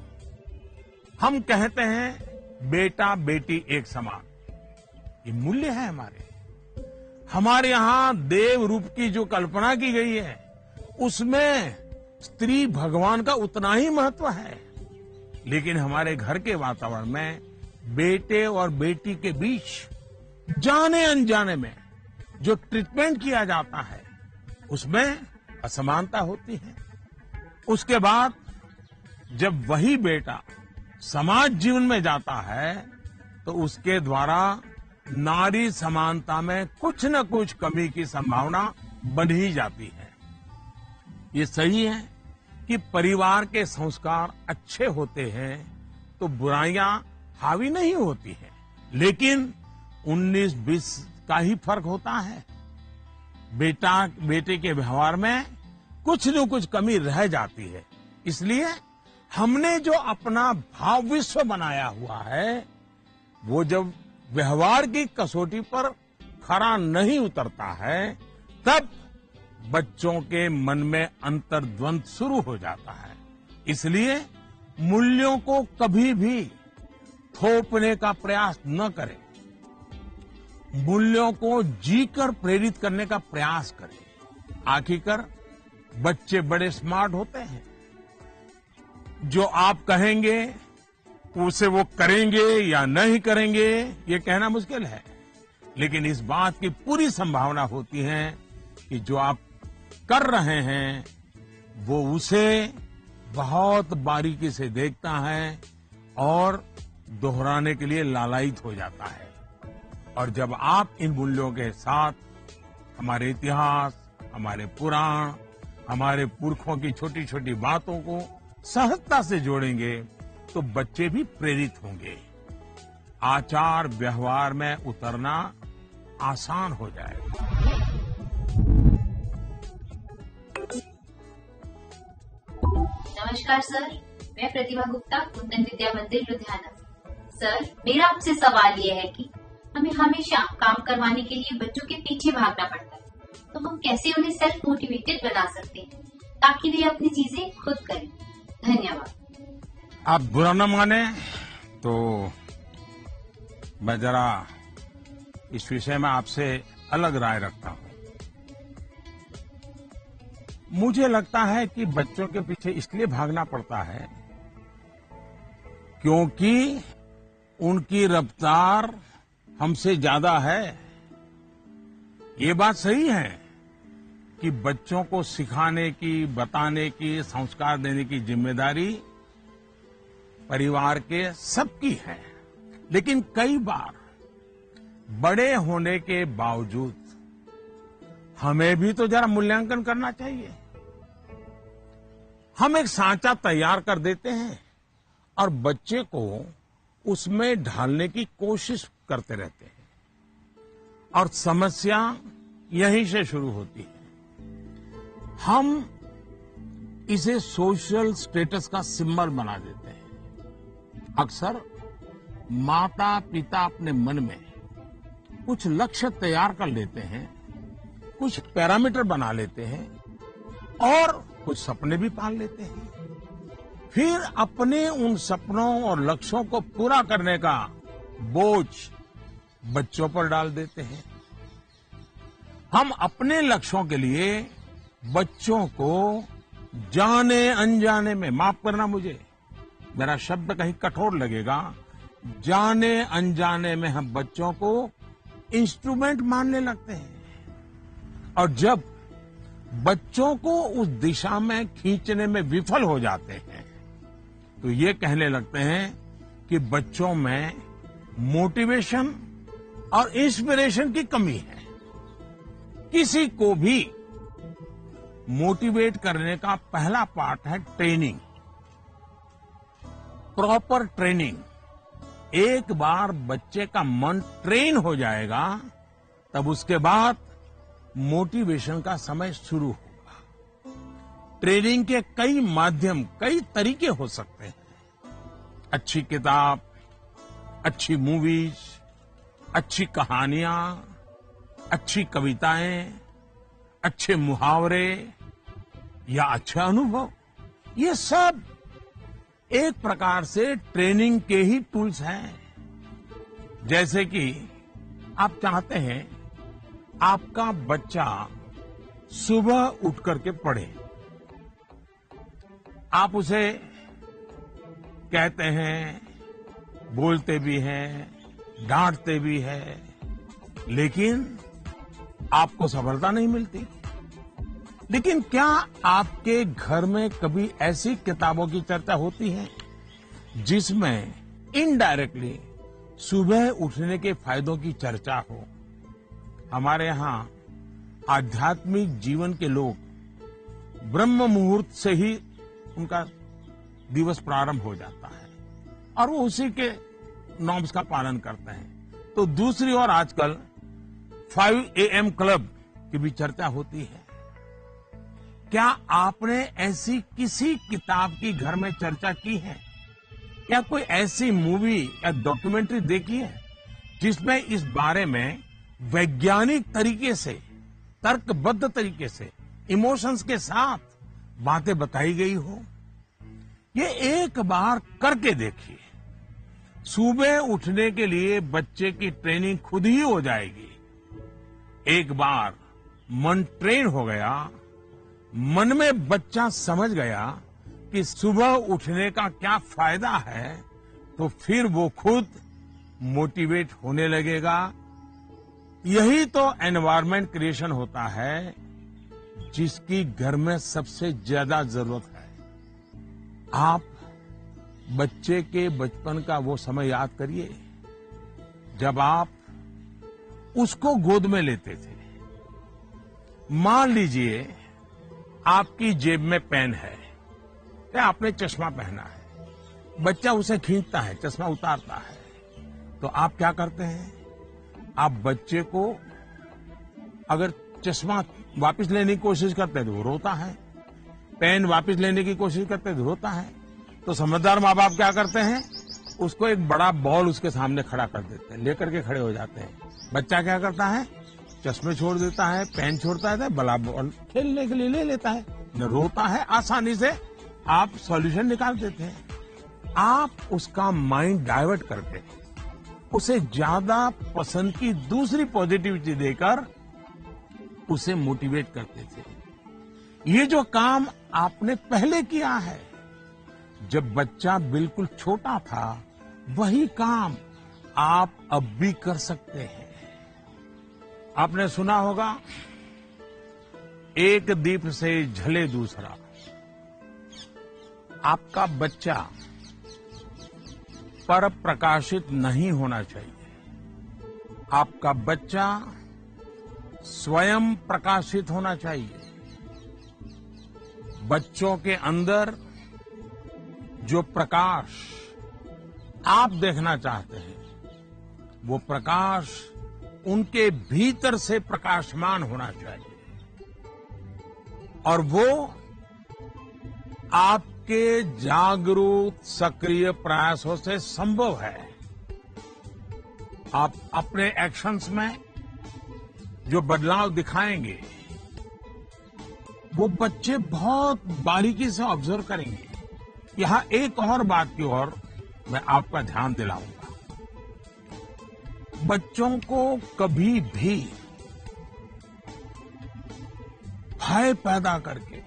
हम कहते हैं बेटा बेटी एक समान, ये मूल्य है हमारे यहां देव रूप की जो कल्पना की गई है उसमें स्त्री भगवान का उतना ही महत्व है। लेकिन हमारे घर के वातावरण में बेटे और बेटी के बीच जाने अनजाने में जो ट्रीटमेंट किया जाता है उसमें असमानता होती है। उसके बाद जब वही बेटा समाज जीवन में जाता है तो उसके द्वारा नारी समानता में कुछ न कुछ कमी की संभावना बन ही जाती है। ये सही है कि परिवार के संस्कार अच्छे होते हैं तो बुराइयां हावी नहीं होती हैं, लेकिन 19-20 का ही फर्क होता है। बेटे के व्यवहार में कुछ न कुछ कमी रह जाती है। इसलिए हमने जो अपना भाव विश्व बनाया हुआ है वो जब व्यवहार की कसौटी पर खरा नहीं उतरता है तब बच्चों के मन में अंतर्द्वंद शुरू हो जाता है। इसलिए मूल्यों को कभी भी थोपने का प्रयास न करें, मूल्यों को जीकर प्रेरित करने का प्रयास करें। आखिरकार बच्चे बड़े स्मार्ट होते हैं, जो आप कहेंगे उसे वो करेंगे या नहीं करेंगे ये कहना मुश्किल है, लेकिन इस बात की पूरी संभावना होती है कि जो आप कर रहे हैं वो उसे बहुत बारीकी से देखता है और दोहराने के लिए लालायित हो जाता है। और जब आप इन मूल्यों के साथ हमारे इतिहास, हमारे पुराण, हमारे पुरखों की छोटी छोटी बातों को सहजता से जोड़ेंगे तो बच्चे भी प्रेरित होंगे। आचार व्यवहार में उतरना आसान हो जाएगा। नमस्कार सर, मैं प्रतिभा गुप्ता, कुंदन विद्या मंदिर लुधियाना। सर, मेरा आपसे सवाल ये है कि हमें हमेशा काम करवाने के लिए बच्चों के पीछे भागना पड़ता है, तो हम कैसे उन्हें सेल्फ मोटिवेटेड बना सकते हैं ताकि वे अपनी चीजें खुद करें? धन्यवाद। आप बुरा न माने तो मैं जरा इस विषय में आपसे अलग राय रखता हूं। मुझे लगता है कि बच्चों के पीछे इसलिए भागना पड़ता है क्योंकि उनकी रफ्तार हमसे ज्यादा है। ये बात सही है कि बच्चों को सिखाने की, बताने की, संस्कार देने की जिम्मेदारी परिवार के सबकी है, लेकिन कई बार बड़े होने के बावजूद हमें भी तो जरा मूल्यांकन करना चाहिए। हम एक सांचा तैयार कर देते हैं और बच्चे को उसमें ढालने की कोशिश करते रहते हैं और समस्या यहीं से शुरू होती है। हम इसे सोशल स्टेटस का सिंबल बना देते हैं। अक्सर माता पिता अपने मन में कुछ लक्ष्य तैयार कर लेते हैं, कुछ पैरामीटर बना लेते हैं और कुछ सपने भी पाल लेते हैं। फिर अपने उन सपनों और लक्ष्यों को पूरा करने का बोझ बच्चों पर डाल देते हैं। हम अपने लक्ष्यों के लिए बच्चों को जाने अनजाने में, माफ करना मुझे, मेरा शब्द कहीं कठोर लगेगा, जाने अनजाने में हम बच्चों को इंस्ट्रूमेंट मानने लगते हैं। और जब बच्चों को उस दिशा में खींचने में विफल हो जाते हैं तो ये कहने लगते हैं कि बच्चों में मोटिवेशन और इंस्पिरेशन की कमी है। किसी को भी मोटिवेट करने का पहला पार्ट है ट्रेनिंग, प्रॉपर ट्रेनिंग। एक बार बच्चे का मन ट्रेन हो जाएगा तब उसके बाद मोटिवेशन का समय शुरू होगा। ट्रेनिंग के कई माध्यम, कई तरीके हो सकते हैं। अच्छी किताब, अच्छी मूवीज, अच्छी कहानियां, अच्छी कविताएं, अच्छे मुहावरे या अच्छा अनुभव, ये सब एक प्रकार से ट्रेनिंग के ही टूल्स हैं। जैसे कि आप चाहते हैं आपका बच्चा सुबह उठ करके पढ़े, आप उसे कहते हैं, बोलते भी हैं, डांटते भी हैं, लेकिन आपको सफलता नहीं मिलती। लेकिन क्या आपके घर में कभी ऐसी किताबों की चर्चा होती है जिसमें इनडायरेक्टली सुबह उठने के फायदों की चर्चा हो? हमारे यहाँ आध्यात्मिक जीवन के लोग ब्रह्म मुहूर्त से ही उनका दिवस प्रारंभ हो जाता है और वो उसी के नॉर्म्स का पालन करते हैं। तो दूसरी ओर आजकल 5 AM क्लब की भी चर्चा होती है। क्या आपने ऐसी किसी किताब की घर में चर्चा की है? क्या कोई ऐसी मूवी या डॉक्यूमेंट्री देखी है जिसमें इस बारे में वैज्ञानिक तरीके से, तर्कबद्ध तरीके से, इमोशंस के साथ बातें बताई गई हो? ये एक बार करके देखिए। सुबह उठने के लिए बच्चे की ट्रेनिंग खुद ही हो जाएगी। एक बार मन ट्रेन हो गया, मन में बच्चा समझ गया कि सुबह उठने का क्या फायदा है, तो फिर वो खुद मोटिवेट होने लगेगा। यही तो एनवायरनमेंट क्रिएशन होता है जिसकी घर में सबसे ज्यादा जरूरत है। आप बच्चे के बचपन का वो समय याद करिए जब आप उसको गोद में लेते थे। मान लीजिए आपकी जेब में पेन है या आपने चश्मा पहना है, बच्चा उसे खींचता है, चश्मा उतारता है, तो आप क्या करते हैं? आप बच्चे को अगर चश्मा वापस लेने की कोशिश करते हैं तो वो रोता है, पेन वापस लेने की कोशिश करते हैं तो रोता है। तो समझदार माँ बाप क्या करते हैं? उसको एक बड़ा बॉल उसके सामने खड़ा कर देते हैं, लेकर के खड़े हो जाते हैं। बच्चा क्या करता है? चश्मे छोड़ देता है, पेन छोड़ता है, बड़ा बॉल खेलने के लिए ले लेता है, न रोता है। आसानी से आप सॉल्यूशन निकाल देते हैं। आप उसका माइंड डाइवर्ट करके उसे ज्यादा पसंद की दूसरी पॉजिटिविटी देकर उसे मोटिवेट करते थे। ये जो काम आपने पहले किया है जब बच्चा बिल्कुल छोटा था, वही काम आप अब भी कर सकते हैं। आपने सुना होगा, एक दीप से झले दूसरा। आपका बच्चा पर प्रकाशित नहीं होना चाहिए। आपका बच्चा स्वयं प्रकाशित होना चाहिए। बच्चों के अंदर जो प्रकाश आप देखना चाहते हैं, वो प्रकाश उनके भीतर से प्रकाशमान होना चाहिए और वो आपके जागरूक सक्रिय प्रयासों से संभव है। आप अपने एक्शंस में जो बदलाव दिखाएंगे वो बच्चे बहुत बारीकी से ऑब्जर्व करेंगे। यहां एक और बात की ओर मैं आपका ध्यान दिलाऊंगा। बच्चों को कभी भी भय पैदा करके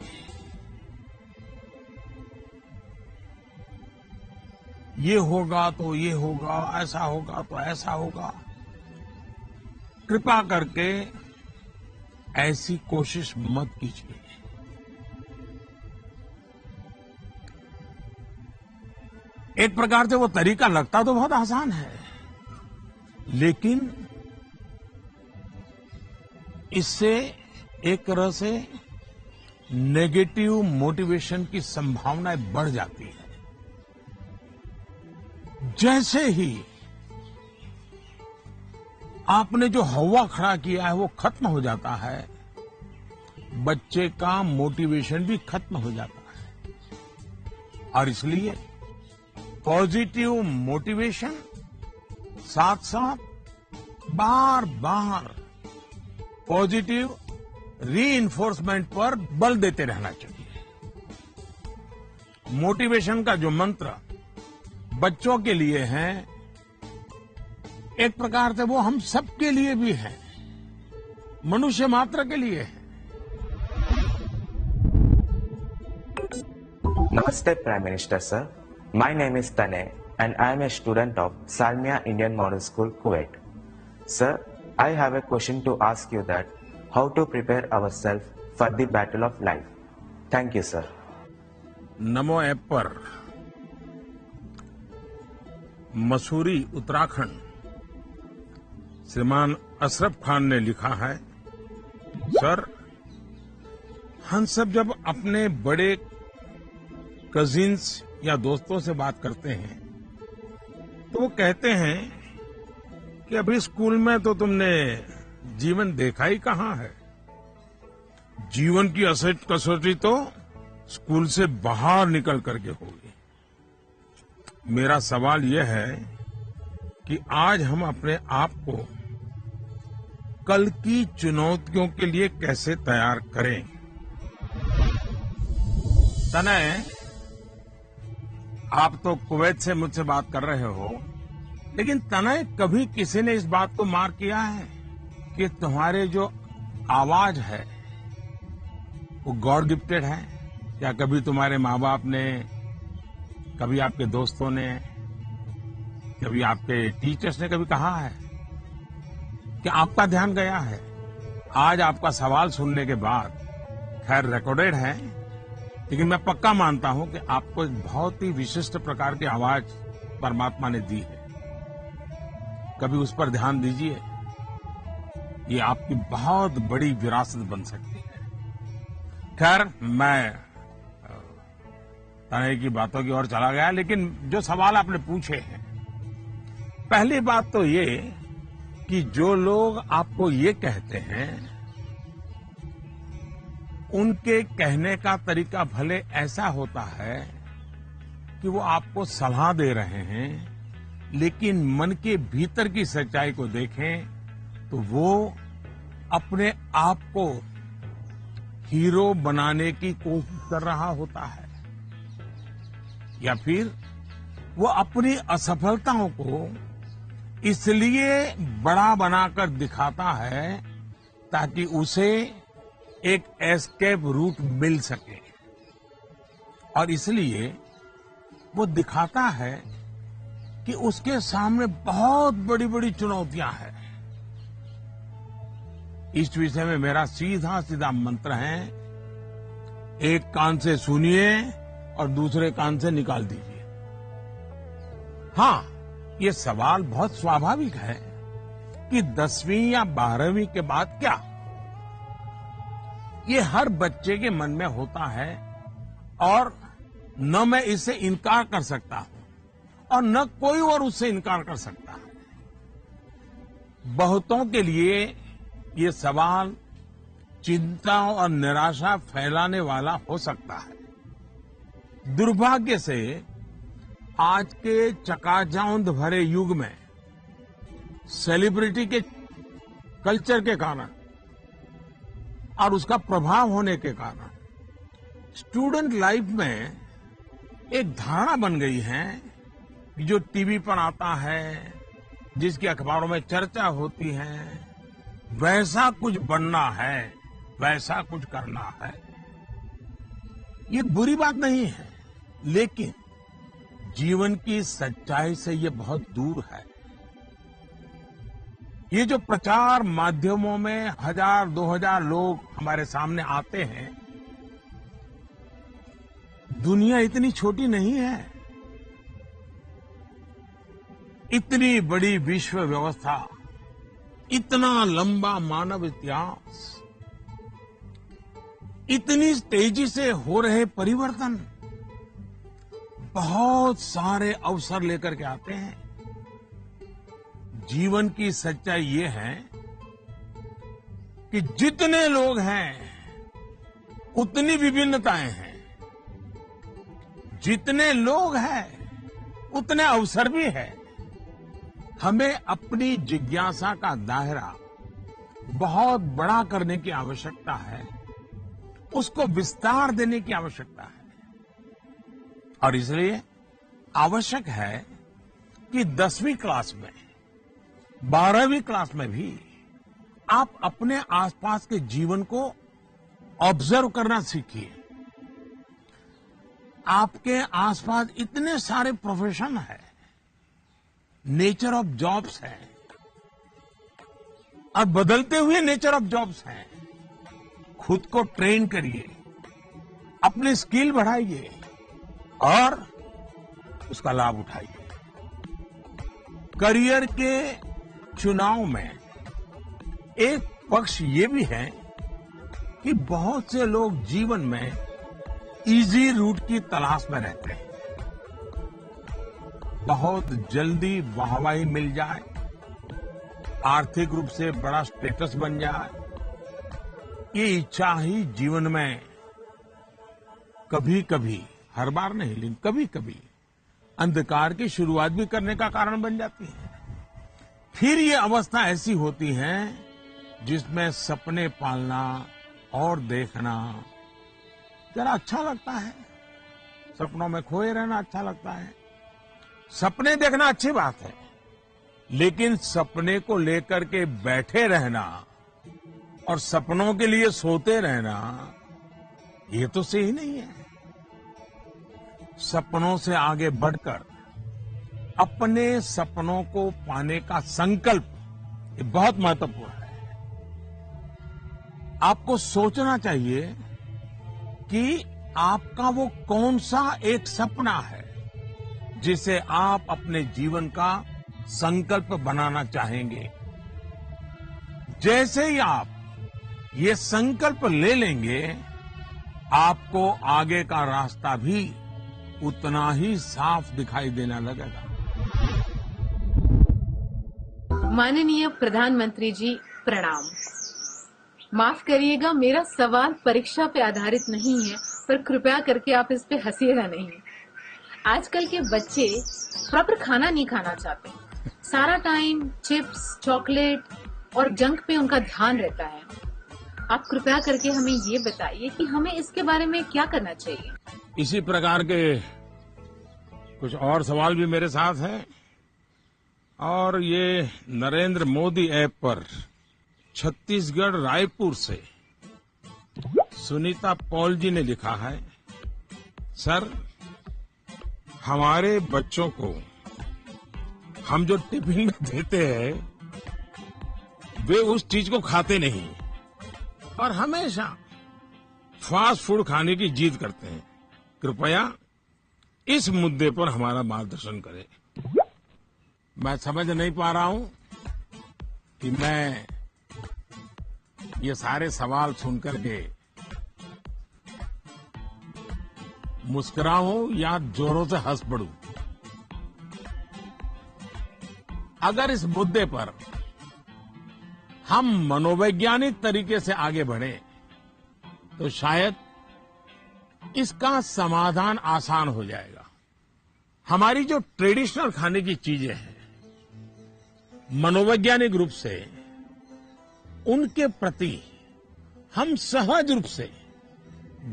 ये होगा तो ये होगा, ऐसा होगा तो ऐसा होगा। कृपा करके ऐसी कोशिश मत कीजिए। एक प्रकार से वो तरीका लगता तो बहुत आसान है, लेकिन इससे एक तरह से नेगेटिव मोटिवेशन की संभावनाएं बढ़ जाती है। जैसे ही आपने जो हवा खड़ा किया है वो खत्म हो जाता है, बच्चे का मोटिवेशन भी खत्म हो जाता है। और इसलिए पॉजिटिव मोटिवेशन साथ साथ बार बार पॉजिटिव रीइंफोर्समेंट पर बल देते रहना चाहिए। मोटिवेशन का जो मंत्र बच्चों के लिए है, एक प्रकार से वो हम सबके लिए भी है, मनुष्य मात्र के लिए है। Namaste, Prime Minister, sir. My name is Tanay and I am a student of Salmiya Indian Model School, Kuwait. Sir, I have a question to ask you that how to prepare ourselves for the battle of life. Thank you, sir. NaMo app पर मसूरी उत्तराखंड श्रीमान अशरफ खान ने लिखा है, sir, हम सब जब अपने बड़े कजिन्स या दोस्तों से बात करते हैं तो वो कहते हैं कि अभी स्कूल में तो तुमने जीवन देखा ही कहां है, जीवन की असली कसौटी तो स्कूल से बाहर निकल करके होगी। मेरा सवाल यह है कि आज हम अपने आप को कल की चुनौतियों के लिए कैसे तैयार करें। तनय, आप तो कुवैत से मुझसे बात कर रहे हो, लेकिन तनय कभी किसी ने इस बात को मार्क किया है कि तुम्हारे जो आवाज है वो गॉड गिफ्टेड है? या कभी तुम्हारे माँ बाप ने, कभी आपके दोस्तों ने, कभी आपके टीचर्स ने कभी कहा है कि आपका ध्यान गया है? आज आपका सवाल सुनने के बाद, खैर रिकॉर्डेड है, लेकिन मैं पक्का मानता हूं कि आपको एक बहुत ही विशिष्ट प्रकार की आवाज परमात्मा ने दी है। कभी उस पर ध्यान दीजिए, ये आपकी बहुत बड़ी विरासत बन सकती है। खैर, मैं तनय की बातों की ओर चला गया, लेकिन जो सवाल आपने पूछे हैं, पहली बात तो ये कि जो लोग आपको ये कहते हैं, उनके कहने का तरीका भले ऐसा होता है कि वो आपको सलाह दे रहे हैं, लेकिन मन के भीतर की सच्चाई को देखें तो वो अपने आप को हीरो बनाने की कोशिश कर रहा होता है, या फिर वो अपनी असफलताओं को इसलिए बड़ा बनाकर दिखाता है ताकि उसे एक एस्केप रूट मिल सके, और इसलिए वो दिखाता है कि उसके सामने बहुत बड़ी बड़ी चुनौतियां हैं। इस विषय में मेरा सीधा सीधा मंत्र है, एक कान से सुनिए और दूसरे कान से निकाल दीजिए। हाँ, ये सवाल बहुत स्वाभाविक है कि 10वीं या 12वीं के बाद क्या? ये हर बच्चे के मन में होता है, और न मैं इससे इनकार कर सकता हूं और न कोई और उससे इनकार कर सकता है। बहुतों के लिए ये सवाल चिंता और निराशा फैलाने वाला हो सकता है। दुर्भाग्य से आज के चकाचौंध भरे युग में सेलिब्रिटी के कल्चर के कारण और उसका प्रभाव होने के कारण स्टूडेंट लाइफ में एक धारणा बन गई है कि जो टीवी पर आता है, जिसकी अखबारों में चर्चा होती है, वैसा कुछ बनना है, वैसा कुछ करना है। ये बुरी बात नहीं है, लेकिन जीवन की सच्चाई से ये बहुत दूर है। ये जो प्रचार माध्यमों में 1000-2000 लोग हमारे सामने आते हैं, दुनिया इतनी छोटी नहीं है। इतनी बड़ी विश्व व्यवस्था, इतना लंबा मानव इतिहास, इतनी तेजी से हो रहे परिवर्तन बहुत सारे अवसर लेकर के आते हैं। जीवन की सच्चाई ये है कि जितने लोग हैं उतनी विभिन्नताएं हैं, जितने लोग हैं उतने अवसर भी है। हमें अपनी जिज्ञासा का दायरा बहुत बड़ा करने की आवश्यकता है, उसको विस्तार देने की आवश्यकता है। और इसलिए आवश्यक है कि 10वीं क्लास में, 12वीं क्लास में भी आप अपने आसपास के जीवन को ऑब्जर्व करना सीखिए। आपके आसपास इतने सारे प्रोफेशन है, नेचर ऑफ जॉब्स है और बदलते हुए नेचर ऑफ जॉब्स हैं। खुद को ट्रेन करिए, अपनी स्किल बढ़ाइए और उसका लाभ उठाइए। करियर के चुनाव में एक पक्ष ये भी है कि बहुत से लोग जीवन में इजी रूट की तलाश में रहते हैं। बहुत जल्दी वाहवाही मिल जाए, आर्थिक रूप से बड़ा स्टेटस बन जाए, ये इच्छा ही जीवन में कभी कभी, हर बार नहीं लेकिन कभी कभी अंधकार की शुरुआत भी करने का कारण बन जाती है। फिर ये अवस्था ऐसी होती है जिसमें सपने पालना और देखना जरा अच्छा लगता है। सपनों में खोए रहना अच्छा लगता है। सपने देखना अच्छी बात है, लेकिन सपने को लेकर के बैठे रहना और सपनों के लिए सोते रहना, ये तो सही नहीं है। सपनों से आगे बढ़कर अपने सपनों को पाने का संकल्प, ये बहुत महत्वपूर्ण है। आपको सोचना चाहिए कि आपका वो कौन सा एक सपना है जिसे आप अपने जीवन का संकल्प बनाना चाहेंगे। जैसे ही आप ये संकल्प ले लेंगे, आपको आगे का रास्ता भी उतना ही साफ दिखाई देने लगेगा। माननीय प्रधानमंत्री जी प्रणाम। माफ करिएगा, मेरा सवाल परीक्षा पे आधारित नहीं है, पर कृपया करके आप इस पे हंसिएगा नहीं। आजकल के बच्चे प्रॉपर खाना नहीं खाना चाहते, सारा टाइम चिप्स, चॉकलेट और जंक पे उनका ध्यान रहता है। आप कृपया करके हमें ये बताइए कि हमें इसके बारे में क्या करना चाहिए। इसी प्रकार के कुछ और सवाल भी मेरे साथ हैं, और ये नरेंद्र मोदी ऐप पर छत्तीसगढ़ रायपुर से सुनीता पॉल जी ने लिखा है, सर हमारे बच्चों को हम जो टिफिन में देते हैं वे उस चीज को खाते नहीं और हमेशा फास्ट फूड खाने की जिद करते हैं। कृपया इस मुद्दे पर हमारा मार्गदर्शन करें। मैं समझ नहीं पा रहा हूं कि मैं ये सारे सवाल सुनकर के मुस्कुराऊं या जोरों से हंस पड़ूं। अगर इस मुद्दे पर हम मनोवैज्ञानिक तरीके से आगे बढ़े तो शायद इसका समाधान आसान हो जाएगा। हमारी जो ट्रेडिशनल खाने की चीजें हैं, मनोवैज्ञानिक रूप से उनके प्रति हम सहज रूप से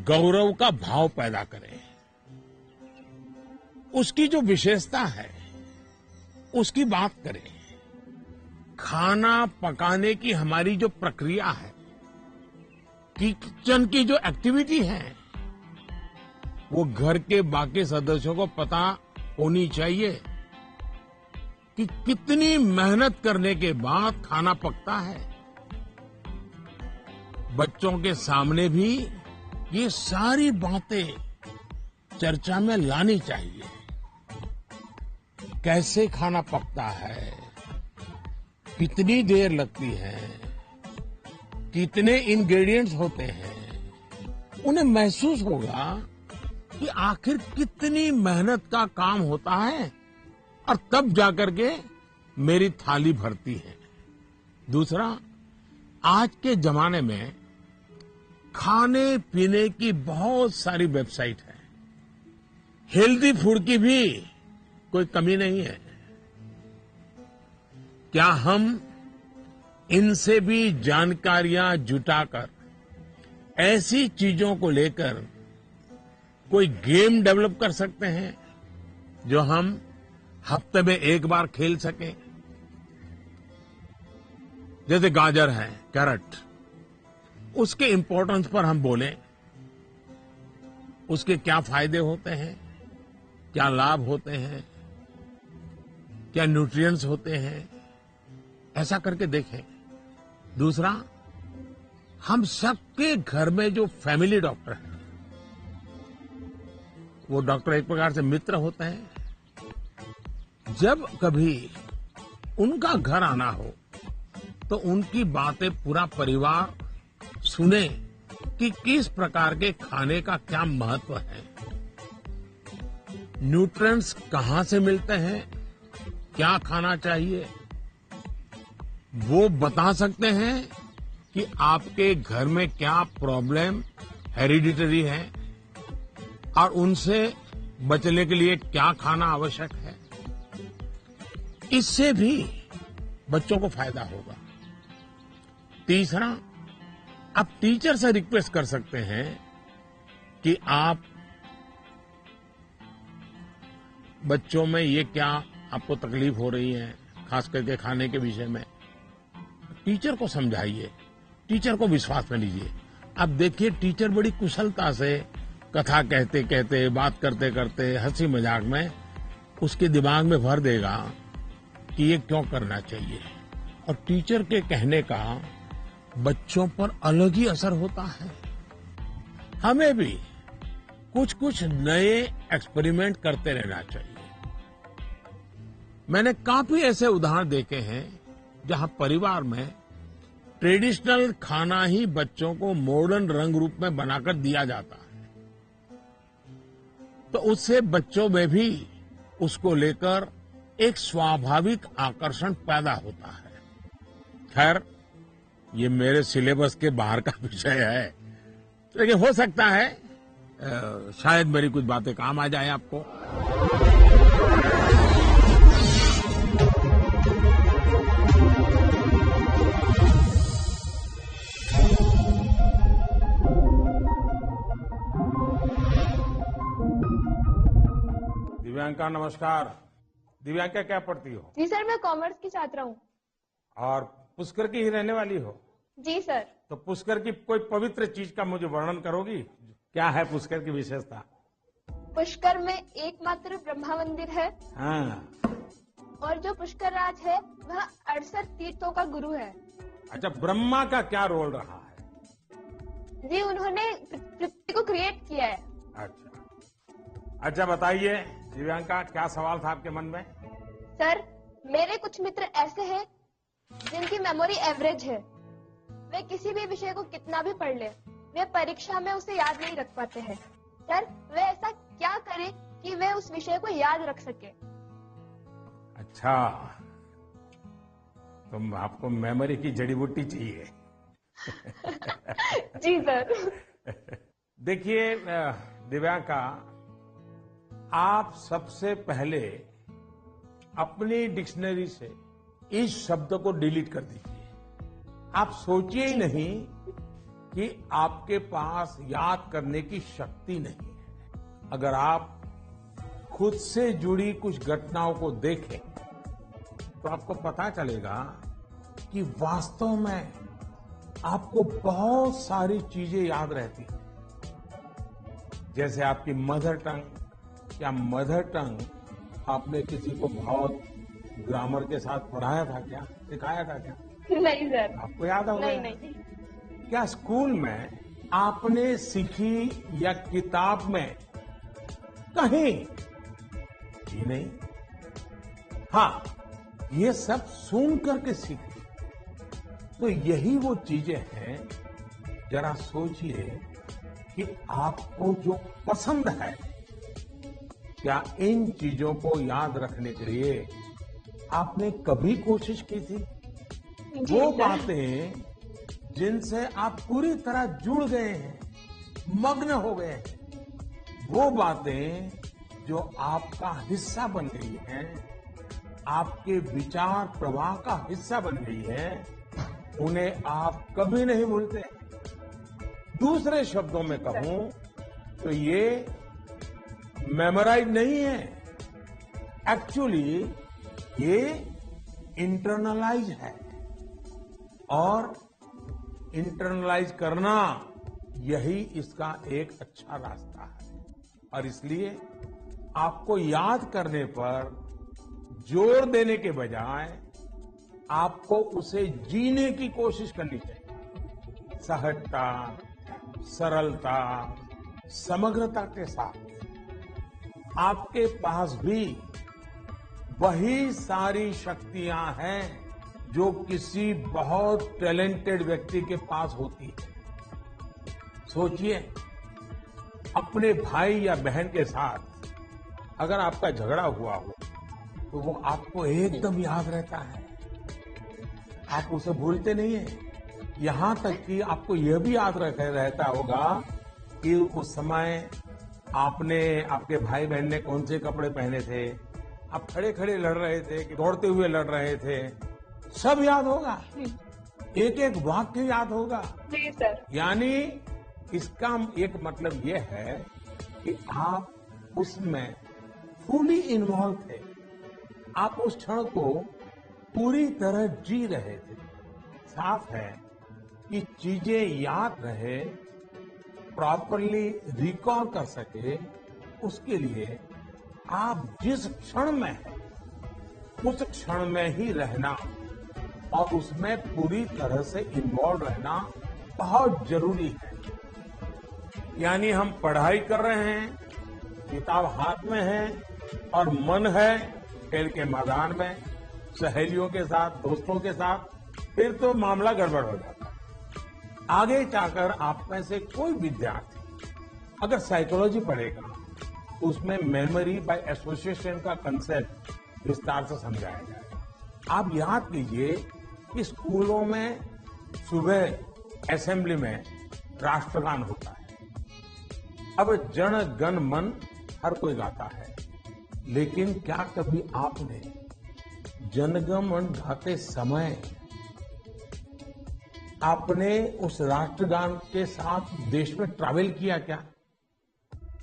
गौरव का भाव पैदा करें। उसकी जो विशेषता है उसकी बात करें। खाना पकाने की हमारी जो प्रक्रिया है, किचन की जो एक्टिविटी है, वो घर के बाकी सदस्यों को पता होनी चाहिए कि कितनी मेहनत करने के बाद खाना पकता है। बच्चों के सामने भी ये सारी बातें चर्चा में लानी चाहिए। कैसे खाना पकता है, कितनी देर लगती है, कितने इंग्रेडिएंट्स होते हैं, उन्हें महसूस होगा कि आखिर कितनी मेहनत का काम होता है और तब जाकर के मेरी थाली भरती है। दूसरा, आज के जमाने में खाने पीने की बहुत सारी वेबसाइट है, हेल्दी फूड की भी कोई कमी नहीं है। क्या हम इनसे भी जानकारियां जुटाकर ऐसी चीजों को लेकर कोई गेम डेवलप कर सकते हैं जो हम हफ्ते में एक बार खेल सकें? जैसे गाजर है, कैरेट, उसके इंपॉर्टेंस पर हम बोलें, उसके क्या फायदे होते हैं, क्या लाभ होते हैं, क्या न्यूट्रिएंट्स होते हैं, ऐसा करके देखें। दूसरा, हम सबके घर में जो फैमिली डॉक्टर हैं, वो डॉक्टर एक प्रकार से मित्र होते हैं। जब कभी उनका घर आना हो तो उनकी बातें पूरा परिवार सुने कि किस प्रकार के खाने का क्या महत्व है, न्यूट्रिएंट्स कहां से मिलते हैं, क्या खाना चाहिए, वो बता सकते हैं कि आपके घर में क्या प्रॉब्लम हेरिडिटरी है और उनसे बचने के लिए क्या खाना आवश्यक है। इससे भी बच्चों को फायदा होगा। तीसरा, आप टीचर से रिक्वेस्ट कर सकते हैं कि आप बच्चों में ये क्या आपको तकलीफ हो रही है, खास करके खाने के विषय में, टीचर को समझाइए, टीचर को विश्वास में लीजिए। अब देखिए, टीचर बड़ी कुशलता से कथा कहते कहते, बात करते करते, हंसी मजाक में उसके दिमाग में भर देगा कि ये क्यों करना चाहिए। और टीचर के कहने का बच्चों पर अलग ही असर होता है। हमें भी कुछ कुछ नए एक्सपेरिमेंट करते रहना चाहिए। मैंने काफी ऐसे उदाहरण देखे हैं जहां परिवार में ट्रेडिशनल खाना ही बच्चों को मॉडर्न रंग रूप में बनाकर दिया जाता है, तो उससे बच्चों में भी उसको लेकर एक स्वाभाविक आकर्षण पैदा होता है। खैर, ये मेरे सिलेबस के बाहर का विषय है, लेकिन हो सकता है शायद मेरी कुछ बातें काम आ जाए आपको। दिव्यांका, नमस्कार। दिव्यांका, क्या पढ़ती हो? जी सर, मैं कॉमर्स की छात्रा हूँ। और पुष्कर की ही रहने वाली हो? जी सर। तो पुष्कर की कोई पवित्र चीज का मुझे वर्णन करोगी? क्या है पुष्कर की विशेषता? पुष्कर में एकमात्र ब्रह्मा मंदिर है। हाँ। और जो पुष्कर राज है वह 68 तीर्थों का गुरु है। अच्छा, ब्रह्मा का क्या रोल रहा है? जी, उन्होंने पृथ्वी को क्रिएट किया है। अच्छा, बताइए दिव्यांका, क्या सवाल था आपके मन में? सर, मेरे कुछ मित्र ऐसे हैं जिनकी मेमोरी एवरेज है। वे किसी भी विषय को कितना भी पढ़ ले, वे परीक्षा में उसे याद नहीं रख पाते हैं। सर, वे ऐसा क्या करें कि वे उस विषय को याद रख सके? अच्छा, तो आपको मेमोरी की जड़ी बूटी चाहिए। जी सर। देखिए दिव्यांका, आप सबसे पहले अपनी डिक्शनरी से इस शब्द को डिलीट कर दीजिए। आप सोचिए ही नहीं कि आपके पास याद करने की शक्ति नहीं है। अगर आप खुद से जुड़ी कुछ घटनाओं को देखें तो आपको पता चलेगा कि वास्तव में आपको बहुत सारी चीजें याद रहती हैं। जैसे आपकी मदर टंग या मदर टंग आपने किसी को बहुत ग्रामर के साथ पढ़ाया था क्या, सिखाया था क्या? नहीं सर। आपको याद होगा? नहीं। क्या स्कूल में आपने सीखी या किताब में कहीं? ये नहीं। हाँ, ये सब सुन करके सीखी। तो यही वो चीजें हैं, जरा सोचिए कि आपको जो पसंद है, क्या इन चीजों को याद रखने के लिए आपने कभी कोशिश की थी? वो बातें जिनसे आप पूरी तरह जुड़ गए हैं, मग्न हो गए हैं, वो बातें जो आपका हिस्सा बन गई हैं, आपके विचार प्रवाह का हिस्सा बन गई है, उन्हें आप कभी नहीं भूलते। दूसरे शब्दों में कहूं तो ये मेमोराइज नहीं है, एक्चुअली ये इंटरनलाइज है। और इंटरनलाइज करना यही इसका एक अच्छा रास्ता है। और इसलिए आपको याद करने पर जोर देने के बजाय आपको उसे जीने की कोशिश करनी चाहिए, सहजता, सरलता, समग्रता के साथ। आपके पास भी वही सारी शक्तियां हैं जो किसी बहुत टैलेंटेड व्यक्ति के पास होती है। सोचिए, अपने भाई या बहन के साथ अगर आपका झगड़ा हुआ हो तो वो आपको एकदम याद रहता है, आप उसे भूलते नहीं है। यहां तक कि आपको यह भी याद रहता होगा कि उस समय आपने, आपके भाई बहन ने कौन से कपड़े पहने थे, आप खड़े खड़े लड़ रहे थे कि दौड़ते हुए लड़ रहे थे, सब याद होगा, एक एक वाक्य याद होगा। जी सर। यानी इसका एक मतलब ये है कि आप उसमें फुली इन्वॉल्व थे, आप उस क्षण को पूरी तरह जी रहे थे। साफ है कि चीजें याद रहे, प्रॉपरली रिकॉल कर सके, उसके लिए आप जिस क्षण में हैं उस क्षण में ही रहना और उसमें पूरी तरह से इन्वॉल्व रहना बहुत जरूरी है। यानी हम पढ़ाई कर रहे हैं, किताब हाथ में है और मन है खेल के मैदान में, सहेलियों के साथ, दोस्तों के साथ, फिर तो मामला गड़बड़ हो जाता है। आगे जाकर आप में से कोई विद्यार्थी अगर साइकोलॉजी पढ़ेगा तो उसमें मेमोरी बाय एसोसिएशन का कंसेप्ट विस्तार से समझाया जाएगा। आप याद कीजिए कि स्कूलों में सुबह असेंबली में राष्ट्रगान होता है। अब जन गण मन हर कोई गाता है, लेकिन क्या कभी आपने जनगण मन गाते समय आपने उस राष्ट्रगान के साथ देश में ट्रैवल किया क्या?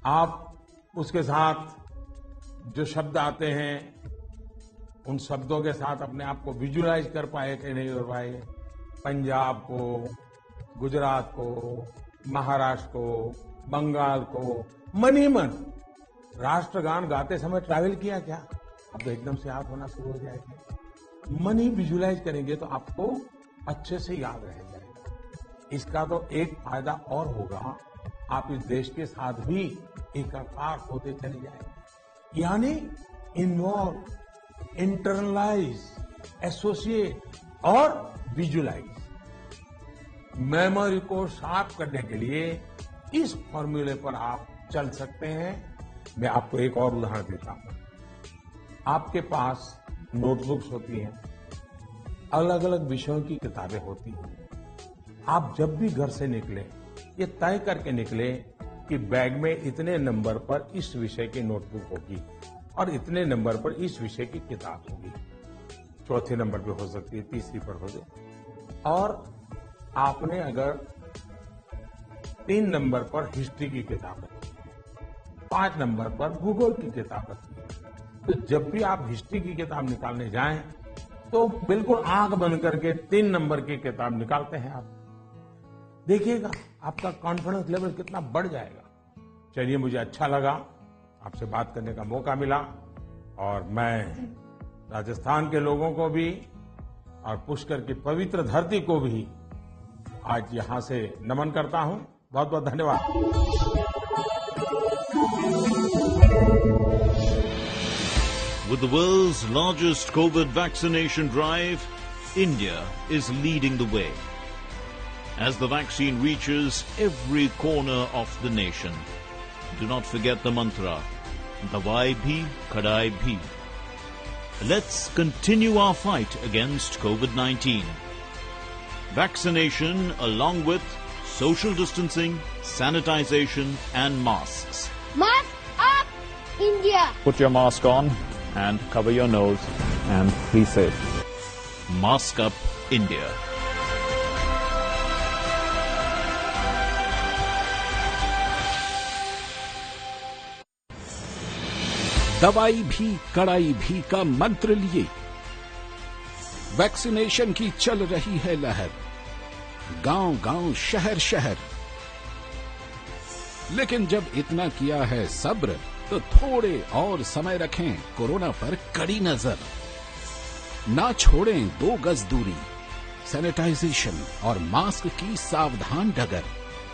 आप उसके साथ जो शब्द आते हैं उन शब्दों के साथ अपने आप को विजुलाइज कर पाए कि नहीं कर पाए? पंजाब को, गुजरात को, महाराष्ट्र को, बंगाल को मन ही मन राष्ट्रगान गाते समय ट्रैवल किया क्या? अब तो एकदम से याद होना शुरू हो जाएगा। मन ही विजुलाइज करेंगे तो आपको अच्छे से याद रह जाएगा। इसका तो एक फायदा और होगा, आप इस देश के साथ भी एकाकार होते चले जाएंगे। यानी इन्वॉल्व, इंटरनलाइज, एसोसिएट और विजुलाइज। मेमोरी को शार्प करने के लिए इस फॉर्मूले पर आप चल सकते हैं। मैं आपको एक और उदाहरण देता हूं। आपके पास नोटबुक्स होती हैं, अलग अलग विषयों की किताबें होती हैं। आप जब भी घर से निकले, ये तय करके निकले कि बैग में इतने नंबर पर इस विषय की नोटबुक होगी और इतने नंबर पर इस विषय की किताब होगी। चौथे नंबर पे हो सकती है, तीसरी पर हो सकती। और आपने अगर 3 नंबर पर हिस्ट्री की किताब रखी, 5 नंबर पर भूगोल की किताब रखी, तो जब भी आप हिस्ट्री की किताब निकालने जाएं तो बिल्कुल आंख बंद करके 3 नंबर की किताब निकालते हैं आप। देखिएगा आपका कॉन्फिडेंस लेवल कितना बढ़ जाएगा। चलिए, मुझे अच्छा लगा, आपसे बात करने का मौका मिला। और मैं राजस्थान के लोगों को भी और पुष्कर की पवित्र धरती को भी आज यहां से नमन करता हूं। बहुत बहुत धन्यवाद। With the world's largest COVID vaccination drive, India is leading the way. As the vaccine reaches every corner of the nation, do not forget the mantra, Dawai bhi, Kadai bhi. Let's continue our fight against COVID-19. Vaccination along with social distancing, sanitization and masks. Mask up, India! Put your mask on and cover your nose and be safe. Mask up, India. दवाई भी कड़ाई भी का मंत्र लिए vaccination की चल रही है लहर, गांव-गांव, शहर-शहर। लेकिन जब इतना किया है सब्र, तो थोड़े और समय रखें कोरोना पर कड़ी नजर। ना छोड़ें 2 गज दूरी, सैनिटाइजेशन और मास्क की सावधान डगर।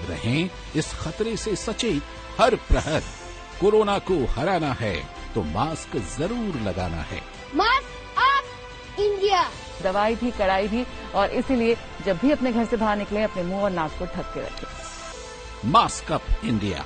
रहें इस खतरे से सचेत हर प्रहर। कोरोना को हराना है तो मास्क जरूर लगाना है। Mask up, India! दवाई भी कड़ाई भी, और इसीलिए जब भी अपने घर से बाहर निकलें अपने मुंह और नाक को ढक के रखें। Mask up, India.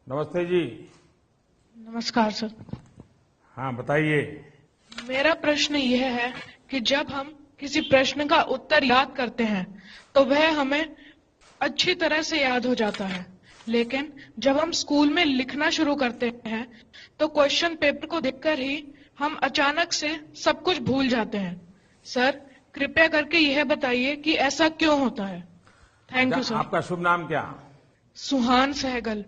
नमस्ते जी। नमस्कार सर। हाँ बताइए। मेरा प्रश्न यह है कि जब हम किसी प्रश्न का उत्तर याद करते हैं तो वह हमें अच्छी तरह से याद हो जाता है, लेकिन जब हम स्कूल में लिखना शुरू करते हैं तो क्वेश्चन पेपर को देखकर ही हम अचानक से सब कुछ भूल जाते हैं। सर कृपया करके यह बताइए कि ऐसा क्यों होता है। Thank you sir. आपका शुभ नाम क्या? सुहान सहगल।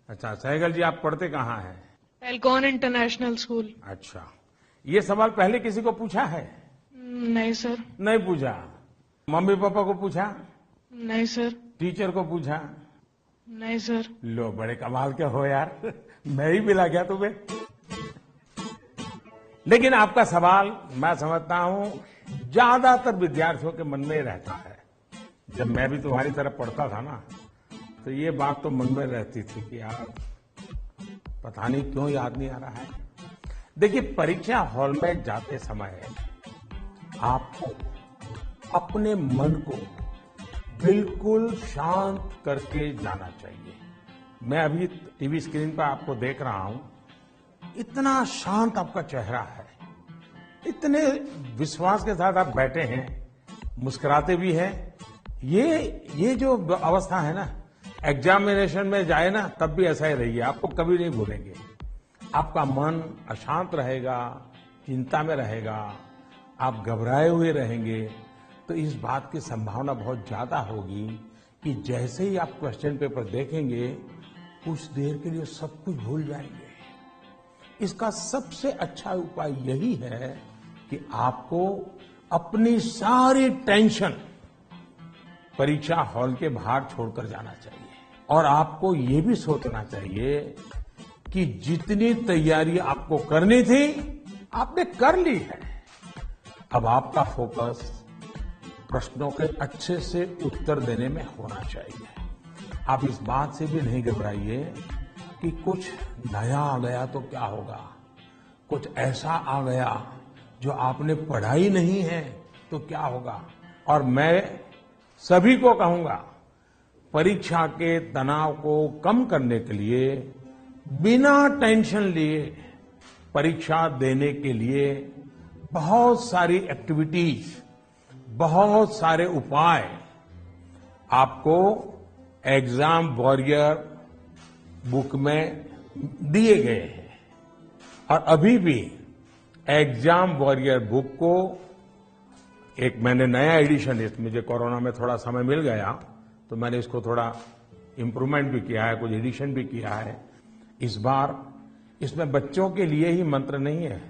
अच्छा सहगल जी, आप पढ़ते कहाँ हैं? Elcon International School. अच्छा, ये सवाल पहले किसी को पूछा है? नहीं सर। नहीं पूछा। मम्मी पापा को पूछा? नहीं सर। टीचर को पूछा? नहीं सर। लो बड़े कमाल के हो यार, मैं ही मिला गया तुम्हें। लेकिन आपका सवाल मैं समझता हूं ज्यादातर विद्यार्थियों के मन में रहता है। जब मैं भी तुम्हारी तरफ पढ़ता था ना, तो ये बात तो मन में रहती थी कि यार पता नहीं क्यों याद नहीं आ रहा है। देखिए, परीक्षा हॉल में जाते समय आपको अपने मन को बिल्कुल शांत करके जाना चाहिए। मैं अभी टीवी स्क्रीन पर आपको देख रहा हूं, इतना शांत आपका चेहरा है, इतने विश्वास के साथ आप बैठे हैं, मुस्कुराते भी हैं। ये जो अवस्था है ना, एग्जामिनेशन में जाए ना तब भी ऐसा ही रहिए, आपको कभी नहीं भूलेंगे। आपका मन अशांत रहेगा, चिंता में रहेगा, आप घबराए हुए रहेंगे, तो इस बात की संभावना बहुत ज्यादा होगी कि जैसे ही आप क्वेश्चन पेपर देखेंगे कुछ देर के लिए सब कुछ भूल जाएंगे। इसका सबसे अच्छा उपाय यही है कि आपको अपनी सारी टेंशन परीक्षा हॉल के बाहर छोड़कर जाना चाहिए और आपको ये भी सोचना चाहिए कि जितनी तैयारी आपको करनी थी आपने कर ली है। अब आपका फोकस प्रश्नों के अच्छे से उत्तर देने में होना चाहिए। आप इस बात से भी नहीं घबराइए कि कुछ नया आ गया तो क्या होगा, कुछ ऐसा आ गया जो आपने पढ़ा ही नहीं है तो क्या होगा। और मैं सभी को कहूंगा, परीक्षा के तनाव को कम करने के लिए बिना टेंशन लिए परीक्षा देने के लिए बहुत सारी एक्टिविटीज, बहुत सारे उपाय आपको एग्जाम वॉरियर बुक में दिए गए हैं। और अभी भी एग्जाम वॉरियर बुक को एक मैंने नया एडिशन, मुझे कोरोना में थोड़ा समय मिल गया तो मैंने इसको थोड़ा इम्प्रूवमेंट भी किया है, कुछ एडिशन भी किया है। इस बार इसमें बच्चों के लिए ही मंत्र नहीं है,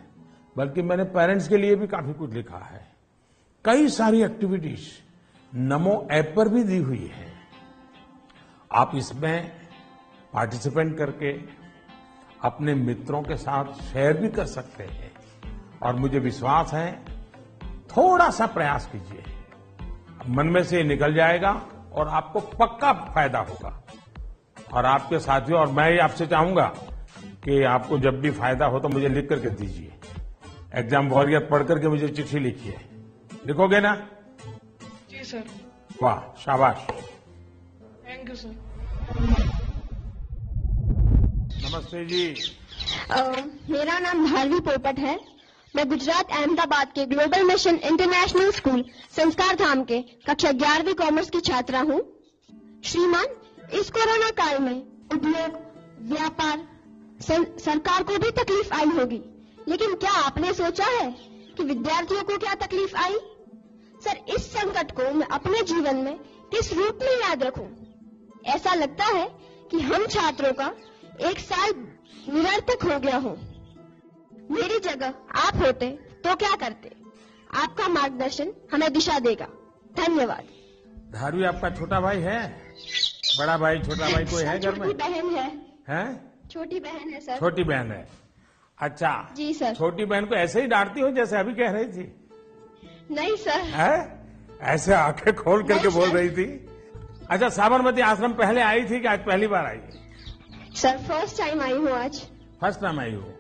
बल्कि मैंने पेरेंट्स के लिए भी काफी कुछ लिखा है। कई सारी एक्टिविटीज नमो ऐप पर भी दी हुई है। आप इसमें पार्टिसिपेट करके अपने मित्रों के साथ शेयर भी कर सकते हैं। और मुझे विश्वास है, थोड़ा सा प्रयास कीजिए, मन में से निकल जाएगा और आपको पक्का फायदा होगा। और आपके साथियों, और मैं ही आपसे चाहूंगा कि आपको जब भी फायदा हो तो मुझे लिख करके दीजिए। एग्जाम वॉरियर पढ़ करके मुझे चिट्ठी लिखिए। लिखोगे ना? जी सर। वाह, शाबाश। Thank you sir. नमस्ते जी। मेरा नाम भारवी पोपट है। मैं गुजरात अहमदाबाद के ग्लोबल मिशन इंटरनेशनल स्कूल संस्कार धाम के कक्षा 11वीं कॉमर्स की छात्रा हूँ। श्रीमान, इस कोरोना काल में उद्योग, व्यापार, सरकार को भी तकलीफ आई होगी, लेकिन क्या आपने सोचा है कि विद्यार्थियों को क्या तकलीफ आई? सर, इस संकट को मैं अपने जीवन में किस रूप में याद रखूं? ऐसा लगता है कि हम छात्रों का एक साल निरर्थक हो गया हो। मेरी जगह आप होते तो क्या करते? आपका मार्गदर्शन हमें दिशा देगा। धन्यवाद। धारवी आपका छोटा भाई है? बड़ा भाई, छोटा भाई कोई है घर में? छोटी बहन है। हैं? छोटी बहन है सर। छोटी बहन है। अच्छा जी सर। छोटी बहन को ऐसे ही डांटती हो जैसे अभी कह रही थी? नहीं सर। है? ऐसे आंखें खोल करके बोल रही थी? अच्छा, साबरमती आश्रम पहले आई थी कि आज पहली बार आई? सर, फर्स्ट टाइम आई हूँ आज। फर्स्ट टाइम आई हो?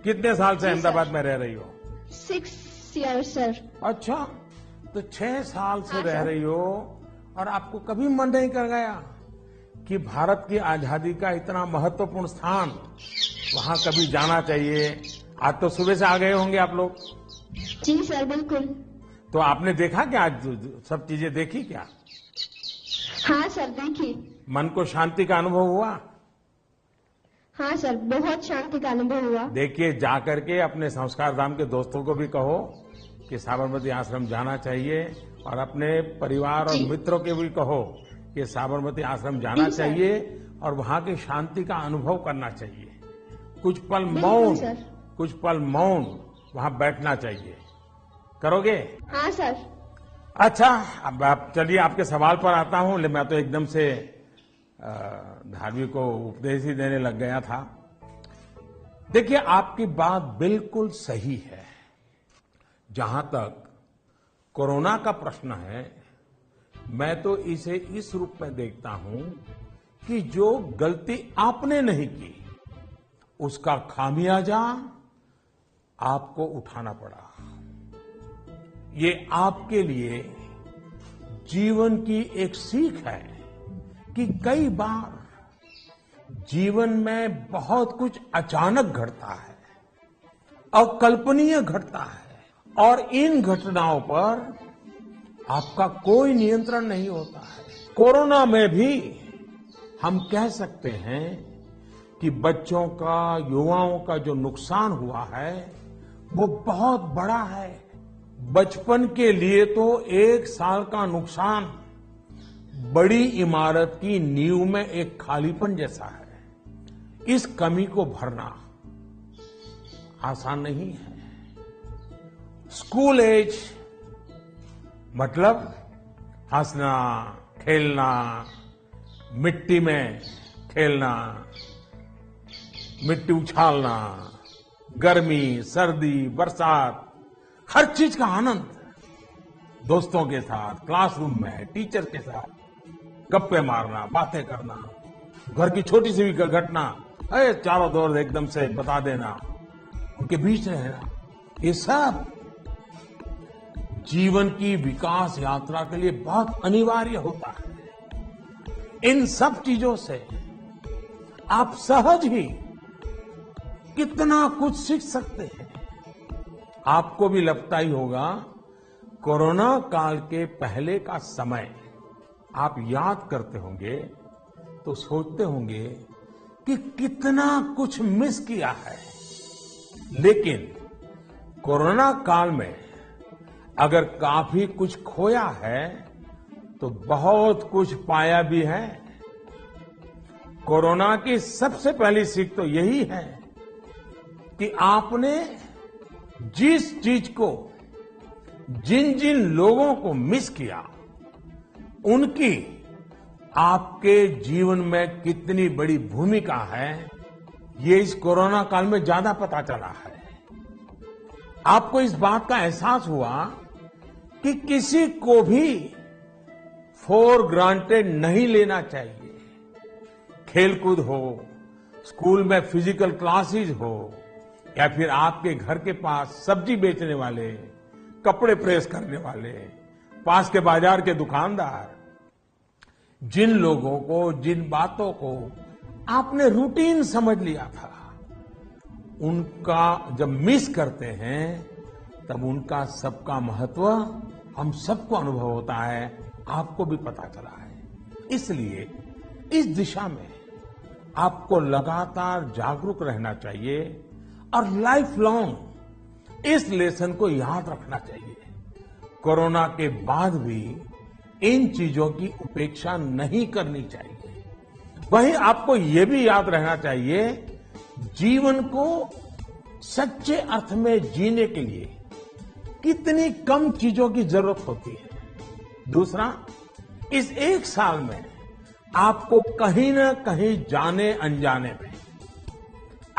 कितने साल से अहमदाबाद में रह रही हो? 6 years सर। अच्छा, तो 6 साल से रह रही हो और आपको कभी मन नहीं कर गया कि भारत की आजादी का इतना महत्वपूर्ण स्थान, वहां कभी जाना चाहिए? आज तो सुबह से आ गए होंगे आप लोग? जी सर, बिल्कुल। तो आपने देखा क्या? आज सब चीजें देखी क्या? हाँ सर, देखी। मन को शांति का अनुभव हुआ? हाँ सर, बहुत शांति का अनुभव हुआ। देखिए, जाकर के अपने संस्कार धाम के दोस्तों को भी कहो कि साबरमती आश्रम जाना चाहिए, और अपने परिवार और मित्रों के भी कहो कि साबरमती आश्रम जाना चाहिए और वहां की शांति का अनुभव करना चाहिए। कुछ पल मौन वहां बैठना चाहिए। करोगे? हाँ सर। अच्छा, अब आप चलिए, आपके सवाल पर आता हूं। मैं तो एकदम से धार्मिक को उपदेश ही देने लग गया था। देखिए, आपकी बात बिल्कुल सही है। जहां तक कोरोना का प्रश्न है, मैं तो इसे इस रूप में देखता हूं कि जो गलती आपने नहीं की उसका खामियाजा आपको उठाना पड़ा। ये आपके लिए जीवन की एक सीख है कि कई बार जीवन में बहुत कुछ अचानक घटता है, अकल्पनीय घटता है, और इन घटनाओं पर आपका कोई नियंत्रण नहीं होता है। कोरोना में भी हम कह सकते हैं कि बच्चों का, युवाओं का जो नुकसान हुआ है वो बहुत बड़ा है। बचपन के लिए तो 1 साल का नुकसान बड़ी इमारत की नींव में एक खालीपन जैसा है। इस कमी को भरना आसान नहीं है। स्कूल एज मतलब हंसना, खेलना, मिट्टी में खेलना, मिट्टी उछालना, गर्मी, सर्दी, बरसात, हर चीज का आनंद दोस्तों के साथ, क्लासरूम में, टीचर के साथ गप्पे मारना, बातें करना, घर की छोटी सी भी घटना चारों दौर एकदम से बता देना, उनके बीच रहना, ये सब जीवन की विकास यात्रा के लिए बहुत अनिवार्य होता है। इन सब चीजों से आप सहज ही कितना कुछ सीख सकते हैं। आपको भी लगता ही होगा, कोरोना काल के पहले का समय आप याद करते होंगे तो सोचते होंगे कि कितना कुछ मिस किया है। लेकिन कोरोना काल में अगर काफी कुछ खोया है तो बहुत कुछ पाया भी है। कोरोना की सबसे पहली सीख तो यही है कि आपने जिस चीज को, जिन जिन लोगों को मिस किया, उनकी आपके जीवन में कितनी बड़ी भूमिका है, ये इस कोरोना काल में ज्यादा पता चला है। आपको इस बात का एहसास हुआ कि किसी को भी फॉर ग्रांटेड नहीं लेना चाहिए। खेलकूद हो, स्कूल में फिजिकल क्लासेस हो, या फिर आपके घर के पास सब्जी बेचने वाले, कपड़े प्रेस करने वाले, पास के बाजार के दुकानदार, जिन लोगों को, जिन बातों को आपने रूटीन समझ लिया था, उनका जब मिस करते हैं तब उनका सबका महत्व हम सबको अनुभव होता है, आपको भी पता चला है। इसलिए इस दिशा में आपको लगातार जागरूक रहना चाहिए और लाइफ लॉन्ग इस लेसन को याद रखना चाहिए। कोरोना के बाद भी इन चीजों की उपेक्षा नहीं करनी चाहिए। वहीं आपको ये भी याद रहना चाहिए, जीवन को सच्चे अर्थ में जीने के लिए कितनी कम चीजों की जरूरत होती है। दूसरा, इस एक साल में आपको कहीं न कहीं जाने अनजाने में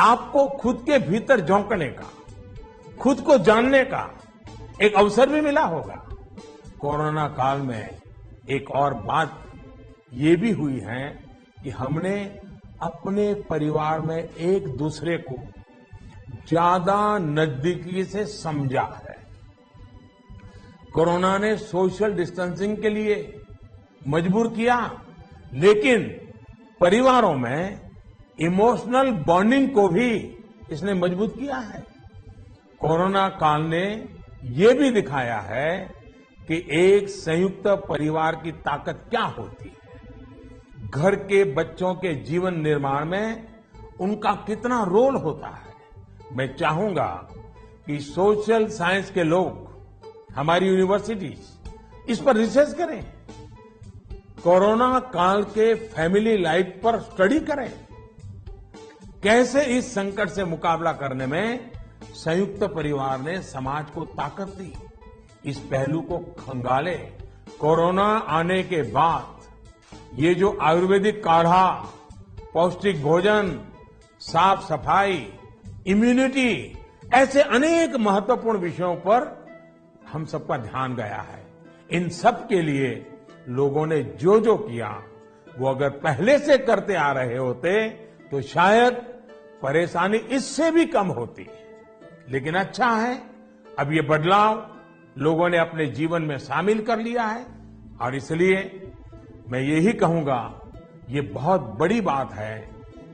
आपको खुद के भीतर झोंकने का, खुद को जानने का एक अवसर भी मिला होगा। कोरोना काल में एक और बात ये भी हुई है कि हमने अपने परिवार में एक दूसरे को ज्यादा नजदीकी से समझा है। कोरोना ने सोशल डिस्टेंसिंग के लिए मजबूर किया, लेकिन परिवारों में इमोशनल बॉन्डिंग को भी इसने मजबूत किया है। कोरोना काल ने ये भी दिखाया है कि एक संयुक्त परिवार की ताकत क्या होती है, घर के बच्चों के जीवन निर्माण में उनका कितना रोल होता है। मैं चाहूंगा कि सोशल साइंस के लोग, हमारी यूनिवर्सिटीज इस पर रिसर्च करें, कोरोना काल के फैमिली लाइफ पर स्टडी करें, कैसे इस संकट से मुकाबला करने में संयुक्त परिवार ने समाज को ताकत दी। इस पहलू को खंगाले। कोरोना आने के बाद ये जो आयुर्वेदिक काढ़ा, पौष्टिक भोजन, साफ सफाई, इम्यूनिटी, ऐसे अनेक महत्वपूर्ण विषयों पर हम सबका ध्यान गया है। इन सब के लिए लोगों ने जो जो किया, वो अगर पहले से करते आ रहे होते तो शायद परेशानी इससे भी कम होती। लेकिन अच्छा है, अब ये बदलाव लोगों ने अपने जीवन में शामिल कर लिया है, और इसलिए मैं यही कहूंगा, ये बहुत बड़ी बात है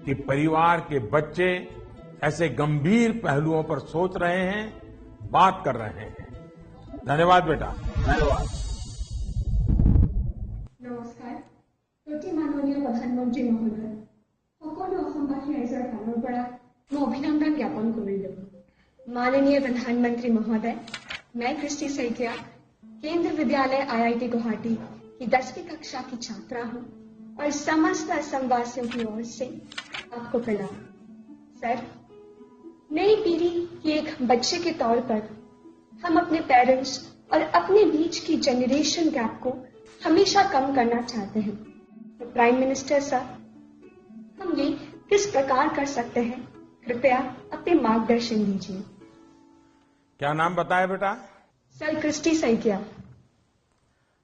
कि परिवार के बच्चे ऐसे गंभीर पहलुओं पर सोच रहे हैं, बात कर रहे हैं। धन्यवाद बेटा। धन्यवाद। नमस्कार। प्रति माननीय प्रधानमंत्री महोदय, সকলো অসমবাসী ৰাইজৰ ফালৰ পৰা মই অভিনন্দন জ্ঞাপন কৰিলোঁ। माननीय प्रधानमंत्री महोदय, मैं कृष्टि सैकिया केंद्रीय विद्यालय IIT गुवाहाटी की 10वीं कक्षा की छात्रा हूँ और समस्त असमवासियों की ओर से आपको प्रणाम। सर, नई पीढ़ी के एक बच्चे के तौर पर हम अपने पेरेंट्स और अपने बीच की जनरेशन गैप को हमेशा कम करना चाहते हैं। तो प्राइम मिनिस्टर सर, हम ये किस प्रकार कर सकते हैं? कृपया अपने मार्गदर्शन दीजिए। क्या नाम बताया बेटा? Sir, Christy Saikia.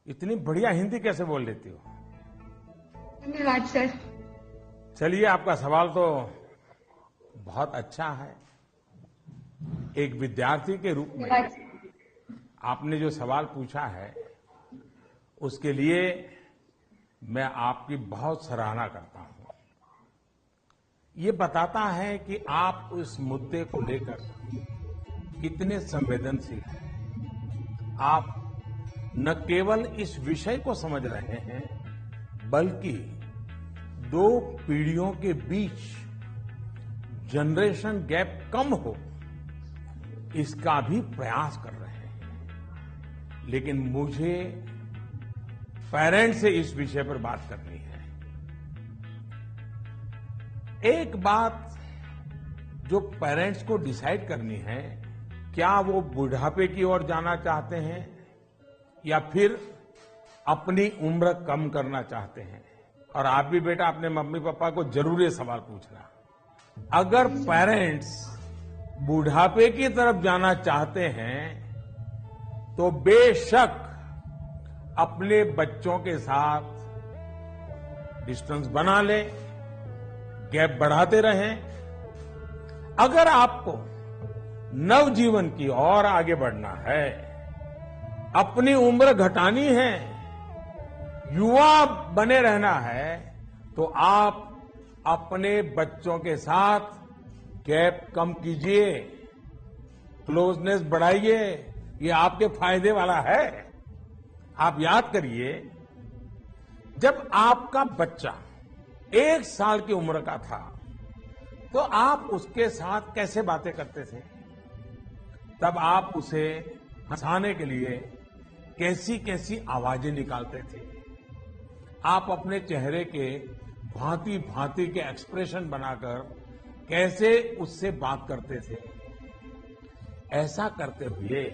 इतनी बढ़िया हिंदी कैसे बोल लेती हो? धन्यवाद सर। चलिए, आपका सवाल तो बहुत अच्छा है। एक विद्यार्थी के रूप में आपने जो सवाल पूछा है उसके लिए मैं आपकी बहुत सराहना करता हूं। ये बताता है कि आप उस मुद्दे को लेकर कितने संवेदनशील हैं। आप न केवल इस विषय को समझ रहे हैं बल्कि दो पीढ़ियों के बीच जनरेशन गैप कम हो इसका भी प्रयास कर रहे हैं। लेकिन मुझे पेरेंट्स से इस विषय पर बात करनी है। एक बात जो पेरेंट्स को डिसाइड करनी है, क्या वो बुढ़ापे की ओर जाना चाहते हैं या फिर अपनी उम्र कम करना चाहते हैं। और आप भी बेटा अपने मम्मी पापा को जरूर ये सवाल पूछना। अगर पेरेंट्स बुढ़ापे की तरफ जाना चाहते हैं तो बेशक अपने बच्चों के साथ डिस्टेंस बना लें, गैप बढ़ाते रहें। अगर आपको नवजीवन की ओर आगे बढ़ना है, अपनी उम्र घटानी है, युवा बने रहना है, तो आप अपने बच्चों के साथ गैप कम कीजिए, क्लोजनेस बढ़ाइए। ये आपके फायदे वाला है। आप याद करिए, जब आपका बच्चा 1 साल की उम्र का था तो आप उसके साथ कैसे बातें करते थे? तब आप उसे हंसाने के लिए कैसी कैसी आवाजें निकालते थे? आप अपने चेहरे के भांति भांति के एक्सप्रेशन बनाकर कैसे उससे बात करते थे? ऐसा करते हुए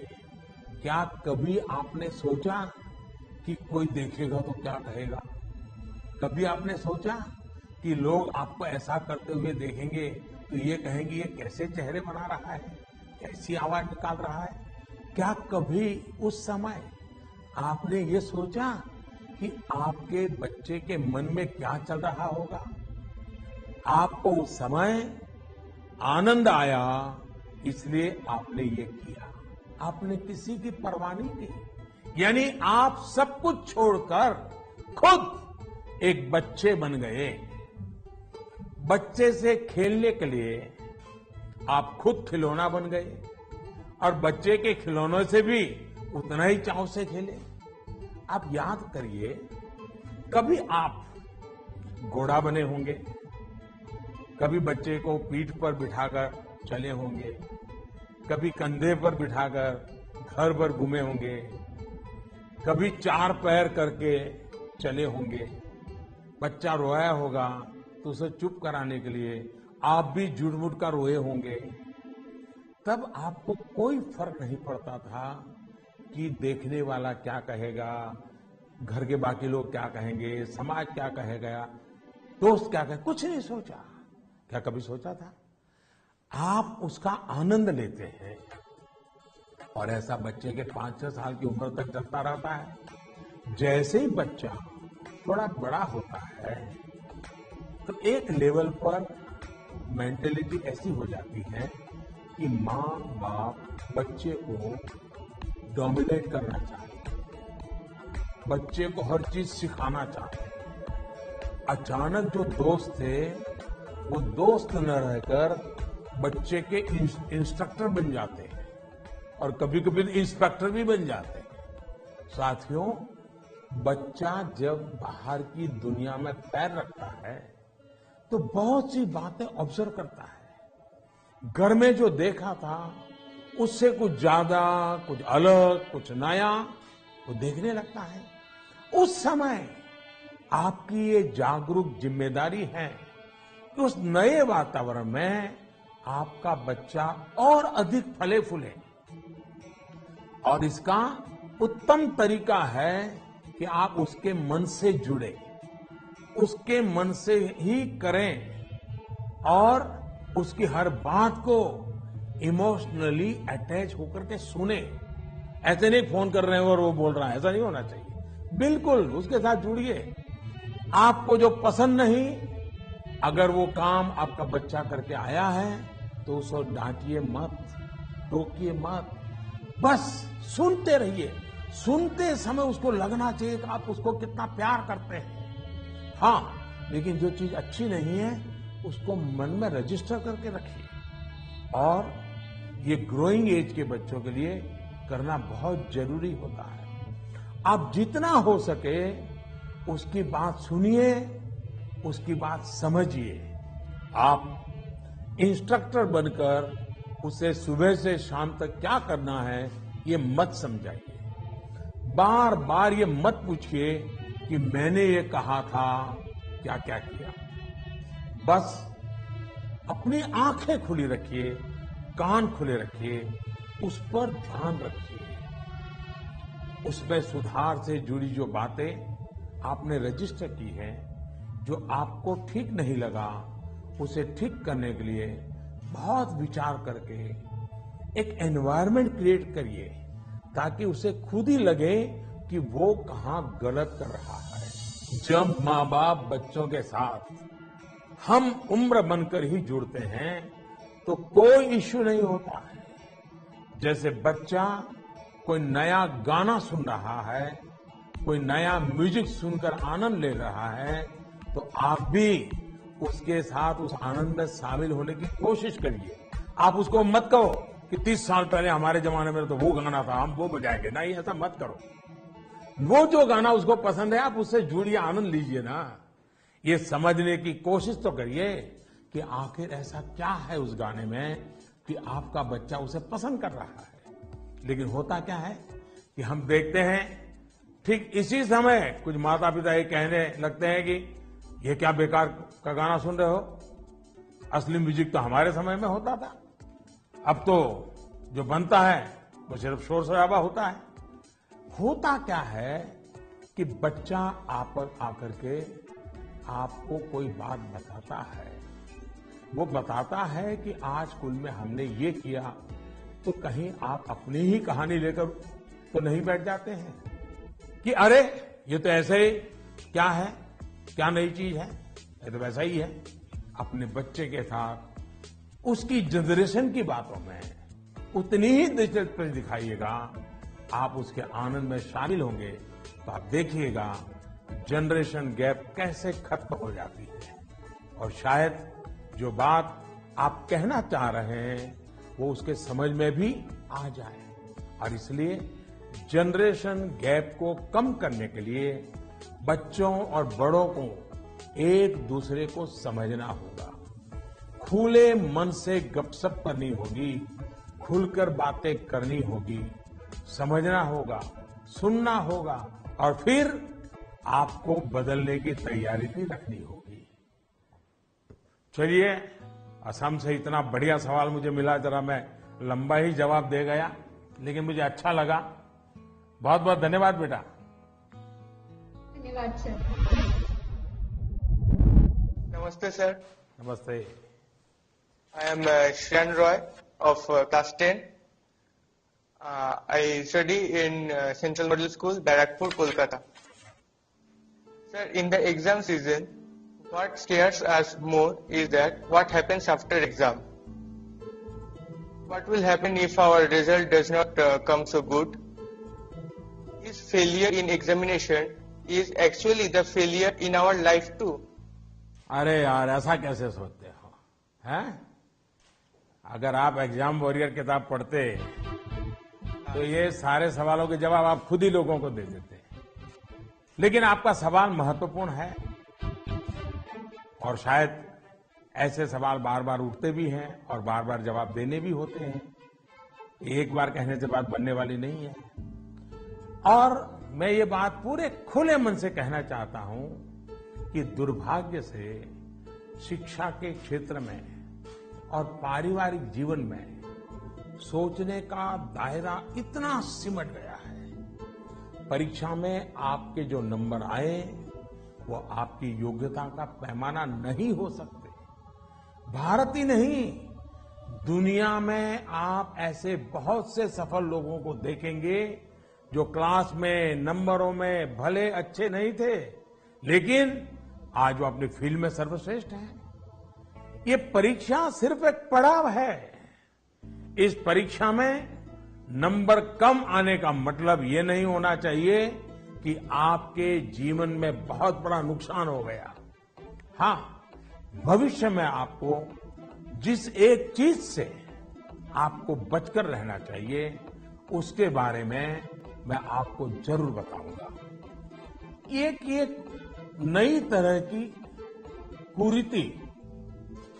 क्या कभी आपने सोचा कि कोई देखेगा तो क्या कहेगा? कभी आपने सोचा कि लोग आपको ऐसा करते हुए देखेंगे तो ये कहेंगे ये कैसे चेहरे बना रहा है, कैसी आवाज निकाल रहा है? क्या कभी उस समय आपने ये सोचा कि आपके बच्चे के मन में क्या चल रहा होगा? आपको उस समय आनंद आया, इसलिए आपने ये किया। आपने किसी की परवाह नहीं की। यानी आप सब कुछ छोड़कर खुद एक बच्चे बन गए। बच्चे से खेलने के लिए आप खुद खिलौना बन गए और बच्चे के खिलौनों से भी उतना ही चाव से खेले। आप याद करिए, कभी आप घोड़ा बने होंगे, कभी बच्चे को पीठ पर बिठाकर चले होंगे, कभी कंधे पर बिठाकर घर भर घूमे होंगे, कभी 4 पैर करके चले होंगे। बच्चा रोया होगा तो उसे चुप कराने के लिए आप भी जुड़-मुड़ कर रोए होंगे। तब आपको कोई फर्क नहीं पड़ता था कि देखने वाला क्या कहेगा, घर के बाकी लोग क्या कहेंगे, समाज क्या कहेगा, दोस्त क्या कहेगा, कुछ नहीं सोचा। क्या कभी सोचा था? आप उसका आनंद लेते हैं और ऐसा बच्चे के 5-6 साल की उम्र तक चलता रहता है। जैसे ही बच्चा थोड़ा बड़ा होता है तो एक लेवल पर मेंटेलिटी ऐसी हो जाती है कि माँ बाप बच्चे को डोमिनेट करना चाहते हैं, बच्चे को हर चीज सिखाना चाहते हैं। अचानक जो दोस्त थे वो दोस्त न रहकर बच्चे के इंस्ट्रक्टर बन जाते हैं और कभी कभी इंस्पेक्टर भी बन जाते हैं। साथियों, बच्चा जब बाहर की दुनिया में पैर रखता है तो बहुत सी बातें ऑब्जर्व करता है। घर में जो देखा था उससे कुछ ज्यादा, कुछ अलग, कुछ नया वो देखने लगता है। उस समय आपकी ये जागरूक जिम्मेदारी है कि उस नए वातावरण में आपका बच्चा और अधिक फले फूले। और इसका उत्तम तरीका है कि आप उसके मन से जुड़े, उसके मन से ही करें और उसकी हर बात को इमोशनली अटैच होकर के सुने। ऐसे नहीं फोन कर रहे हैं और वो बोल रहा है, ऐसा नहीं होना चाहिए। बिल्कुल उसके साथ जुड़िए। आपको जो पसंद नहीं, अगर वो काम आपका बच्चा करके आया है तो उसको डांटिए मत, टोकिए मत, बस सुनते रहिए। सुनते समय उसको लगना चाहिए कि आप उसको कितना प्यार करते हैं। हाँ, लेकिन जो चीज अच्छी नहीं है उसको मन में रजिस्टर करके रखिए। और ये ग्रोइंग एज के बच्चों के लिए करना बहुत जरूरी होता है। आप जितना हो सके उसकी बात सुनिए, उसकी बात समझिए। आप इंस्ट्रक्टर बनकर उसे सुबह से शाम तक क्या करना है ये मत समझाइए। बार बार ये मत पूछिए कि मैंने ये कहा था, क्या क्या किया। बस अपनी आंखें खुली रखिए, कान खुले रखिए, उस पर ध्यान रखिए। उसमें सुधार से जुड़ी जो बातें आपने रजिस्टर की है, जो आपको ठीक नहीं लगा, उसे ठीक करने के लिए बहुत विचार करके एक एनवायरनमेंट क्रिएट करिए ताकि उसे खुद ही लगे कि वो कहाँ गलत कर रहा है। जब माँ बाप बच्चों के साथ हम उम्र बनकर ही जुड़ते हैं तो कोई इश्यू नहीं होता है। जैसे बच्चा कोई नया गाना सुन रहा है, कोई नया म्यूजिक सुनकर आनंद ले रहा है, तो आप भी उसके साथ उस आनंद में शामिल होने की कोशिश करिए। आप उसको मत कहो कि 30 साल पहले हमारे जमाने में तो वो गाना था, हम वो बजाएंगे। नहीं, ऐसा मत करो। वो जो गाना उसको पसंद है आप उससे जुड़िए, आनंद लीजिए ना। ये समझने की कोशिश तो करिए कि आखिर ऐसा क्या है उस गाने में कि आपका बच्चा उसे पसंद कर रहा है। लेकिन होता क्या है कि हम देखते हैं ठीक इसी समय कुछ माता पिता ये कहने लगते हैं कि ये क्या बेकार का गाना सुन रहे हो, असली म्यूजिक तो हमारे समय में होता था। अब तो जो बनता है वो सिर्फ शोर शराबा होता है। होता क्या है कि बच्चा आप पर आकर के आपको कोई बात बताता है। वो बताता है कि आज स्कूल में हमने ये किया, तो कहीं आप अपनी ही कहानी लेकर तो नहीं बैठ जाते हैं कि अरे ये तो ऐसे ही, क्या है, क्या नई चीज है, ये तो वैसा ही है। अपने बच्चे के साथ उसकी जनरेशन की बातों में उतनी ही दिलचस्पी दिखाइएगा, आप उसके आनंद में शामिल होंगे तो आप देखिएगा जनरेशन गैप कैसे खत्म हो जाती है। और शायद जो बात आप कहना चाह रहे हैं वो उसके समझ में भी आ जाए। और इसलिए जनरेशन गैप को कम करने के लिए बच्चों और बड़ों को एक दूसरे को समझना होगा, खुले मन से गपशप करनी होगी, खुलकर बातें करनी होगी, समझना होगा, सुनना होगा और फिर आपको बदलने की तैयारी भी रखनी होगी। चलिए, असम से इतना बढ़िया सवाल मुझे मिला, जरा मैं लंबा ही जवाब दे गया, लेकिन मुझे अच्छा लगा। बहुत बहुत धन्यवाद बेटा। धन्यवाद सर। नमस्ते सर। नमस्ते। I am Shran Roy of class 10. I study in Central Middle School, Barakpur, Kolkata. Sir, in the exam season, what scares us more is that what happens after exam. What will happen if our result does not come so good? Is failure in examination is actually the failure in our life too? अरे यार, ऐसा कैसे सोचते हो, हैं? अगर आप exam warrior किताब पढ़ते तो ये सारे सवालों के जवाब आप खुद ही लोगों को दे देते। लेकिन आपका सवाल महत्वपूर्ण है और शायद ऐसे सवाल बार बार उठते भी हैं और बार बार जवाब देने भी होते हैं। एक बार कहने से बात बनने वाली नहीं है। और मैं ये बात पूरे खुले मन से कहना चाहता हूं कि दुर्भाग्य से शिक्षा के क्षेत्र में और पारिवारिक जीवन में सोचने का दायरा इतना सिमट गया है, परीक्षा में आपके जो नंबर आए वो आपकी योग्यता का पैमाना नहीं हो सकते। भारत ही नहीं, दुनिया में आप ऐसे बहुत से सफल लोगों को देखेंगे जो क्लास में नंबरों में भले अच्छे नहीं थे, लेकिन आज वो अपनी फील्ड में सर्वश्रेष्ठ हैं। ये परीक्षा सिर्फ एक पड़ाव है। इस परीक्षा में नंबर कम आने का मतलब ये नहीं होना चाहिए कि आपके जीवन में बहुत बड़ा नुकसान हो गया। हाँ, भविष्य में आपको जिस एक चीज से आपको बचकर रहना चाहिए उसके बारे में मैं आपको जरूर बताऊंगा। एक नई तरह की कुरीति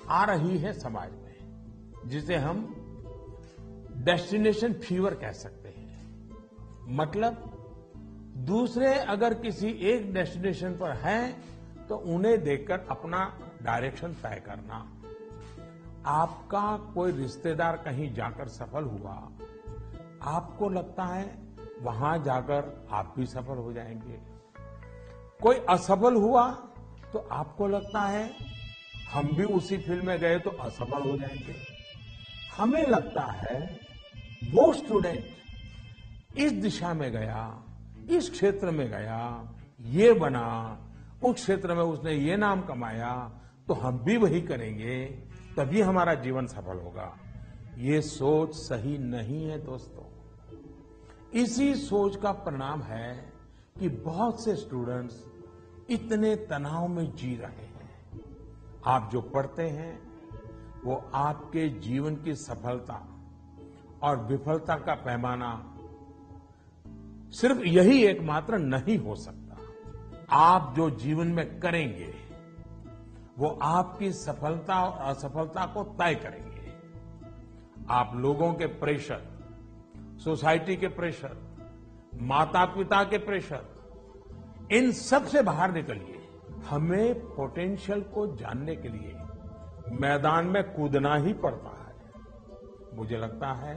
आ रही है समाज में, जिसे हम डेस्टिनेशन फीवर कह सकते हैं। मतलब दूसरे अगर किसी एक डेस्टिनेशन पर हैं तो उन्हें देखकर अपना डायरेक्शन तय करना। आपका कोई रिश्तेदार कहीं जाकर सफल हुआ, आपको लगता है वहां जाकर आप भी सफल हो जाएंगे। कोई असफल हुआ तो आपको लगता है हम भी उसी फील्ड में गए तो असफल हो जाएंगे। हमें लगता है वो स्टूडेंट इस दिशा में गया, इस क्षेत्र में गया, ये बना, उस क्षेत्र में उसने ये नाम कमाया, तो हम भी वही करेंगे, तभी हमारा जीवन सफल होगा। ये सोच सही नहीं है दोस्तों। इसी सोच का परिणाम है कि बहुत से स्टूडेंट्स इतने तनाव में जी रहे हैं। आप जो पढ़ते हैं वो आपके जीवन की सफलता और विफलता का पैमाना सिर्फ यही एकमात्र नहीं हो सकता। आप जो जीवन में करेंगे वो आपकी सफलता और असफलता को तय करेंगे। आप लोगों के प्रेशर, सोसाइटी के प्रेशर, माता पिता के प्रेशर, इन सब से बाहर निकलिए। हमें पोटेंशियल को जानने के लिए मैदान में कूदना ही पड़ता है। मुझे लगता है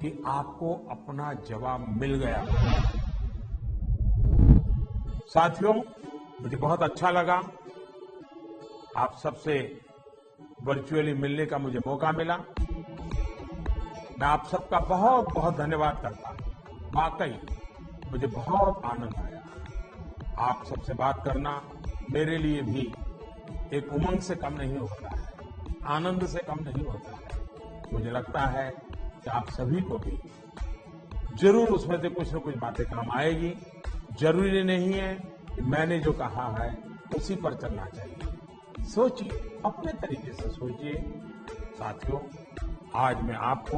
कि आपको अपना जवाब मिल गया। साथियों, मुझे बहुत अच्छा लगा आप सबसे वर्चुअली मिलने का मुझे मौका मिला। मैं आप सबका बहुत बहुत धन्यवाद करता हूं। वाकई मुझे बहुत आनंद आया। आप सबसे बात करना मेरे लिए भी एक उमंग से कम नहीं होता है, आनंद से कम नहीं होता है। मुझे लगता है कि आप सभी को भी जरूर उसमें से कुछ न कुछ बातें काम आएगी। जरूरी नहीं है कि मैंने जो कहा है उसी पर चलना चाहिए। सोचिए, अपने तरीके से सोचिए। साथियों, आज मैं आपको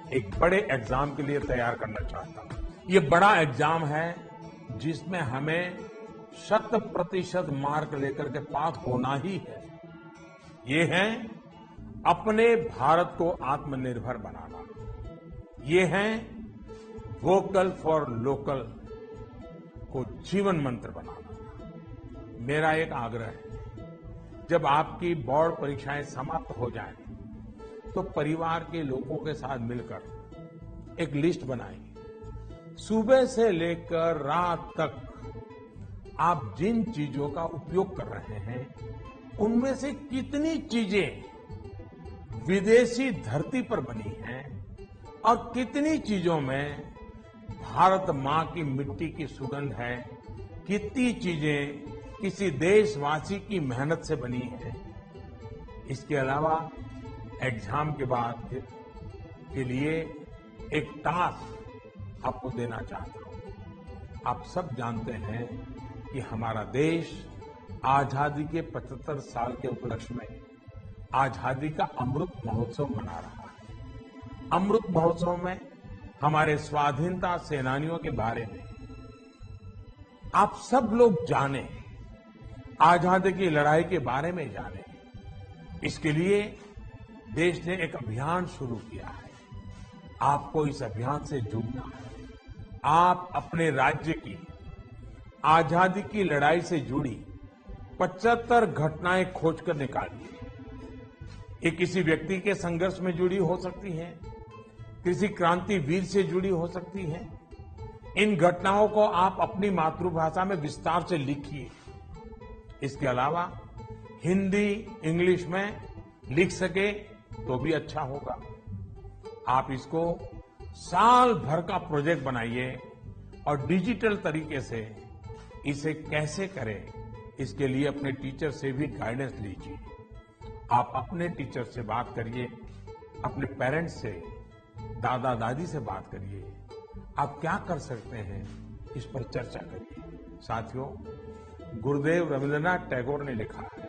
एक बड़े एग्जाम के लिए तैयार करना चाहता हूं। ये बड़ा एग्जाम है जिसमें हमें 100% मार्क लेकर के पास होना ही है। ये है अपने भारत को आत्मनिर्भर बनाना। ये है वोकल फॉर लोकल को जीवन मंत्र बनाना। मेरा एक आग्रह है, जब आपकी बोर्ड परीक्षाएं समाप्त हो जाएं, तो परिवार के लोगों के साथ मिलकर एक लिस्ट बनाएं। सुबह से लेकर रात तक आप जिन चीजों का उपयोग कर रहे हैं, उनमें से कितनी चीजें विदेशी धरती पर बनी हैं और कितनी चीजों में भारत मां की मिट्टी की सुगंध है, कितनी चीजें किसी देशवासी की मेहनत से बनी है। इसके अलावा एग्जाम के बाद के लिए एक टास्क आपको देना चाहता हूं। आप सब जानते हैं कि हमारा देश आजादी के 75 साल के उपलक्ष्य में आजादी का अमृत महोत्सव मना रहा है। अमृत महोत्सव में हमारे स्वाधीनता सेनानियों के बारे में आप सब लोग जानें, आजादी की लड़ाई के बारे में जानें। इसके लिए देश ने एक अभियान शुरू किया है। आपको इस अभियान से जुड़ना है। आप अपने राज्य की आजादी की लड़ाई से जुड़ी 75 घटनाएं खोजकर निकालिए। ये किसी व्यक्ति के संघर्ष में जुड़ी हो सकती है, किसी क्रांतिवीर से जुड़ी हो सकती है, इन घटनाओं को आप अपनी मातृभाषा में विस्तार से लिखिए। इसके अलावा हिंदी, इंग्लिश में लिख सके तो भी अच्छा होगा। आप इसको साल भर का प्रोजेक्ट बनाइए और डिजिटल तरीके से इसे कैसे करें, इसके लिए अपने टीचर से भी गाइडेंस लीजिए। आप अपने टीचर से बात करिए, अपने पेरेंट्स से, दादा दादी से बात करिए। आप क्या कर सकते हैं, इस पर चर्चा करिए। साथियों, गुरुदेव रविंद्रनाथ टैगोर ने लिखा है,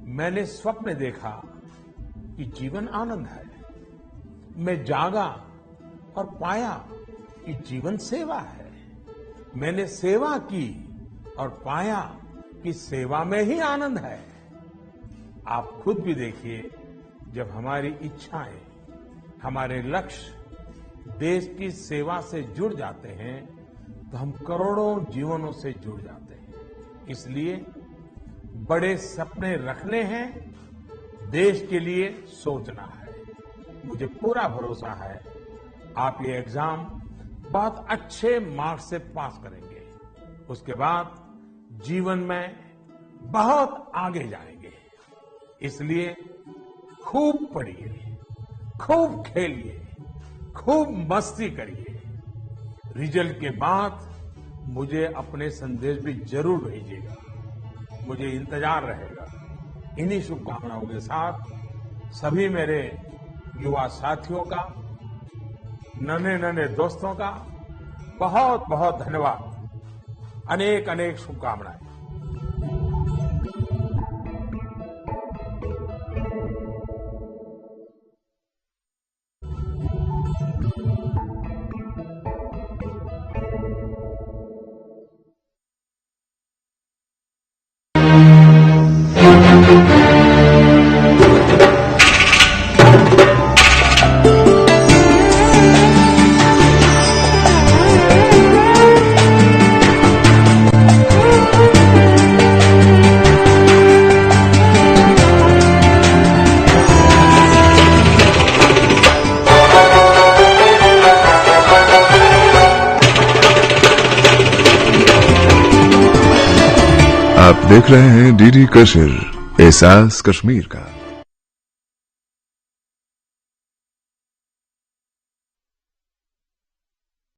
मैंने स्वप्न देखा कि जीवन आनंद है। मैं जागा और पाया कि जीवन सेवा है। मैंने सेवा की और पाया कि सेवा में ही आनंद है। आप खुद भी देखिए, जब हमारी इच्छाएं, हमारे लक्ष्य देश की सेवा से जुड़ जाते हैं तो हम करोड़ों जीवनों से जुड़ जाते हैं। इसलिए बड़े सपने रखने हैं, देश के लिए सोचना है। मुझे पूरा भरोसा है आप ये एग्जाम बहुत अच्छे मार्क्स से पास करेंगे। उसके बाद जीवन में बहुत आगे जाएंगे। इसलिए खूब पढ़िए, खूब खेलिए, खूब मस्ती करिए। रिजल्ट के बाद मुझे अपने संदेश भी जरूर भेजिएगा, मुझे इंतजार रहेगा। इन्हीं शुभकामनाओं के साथ सभी मेरे युवा साथियों का, नन्हे नन्हे दोस्तों का बहुत बहुत धन्यवाद। अनेक अनेक शुभकामनाएं। आप देख रहे हैं डीडी कश्मीर, एहसास कश्मीर का।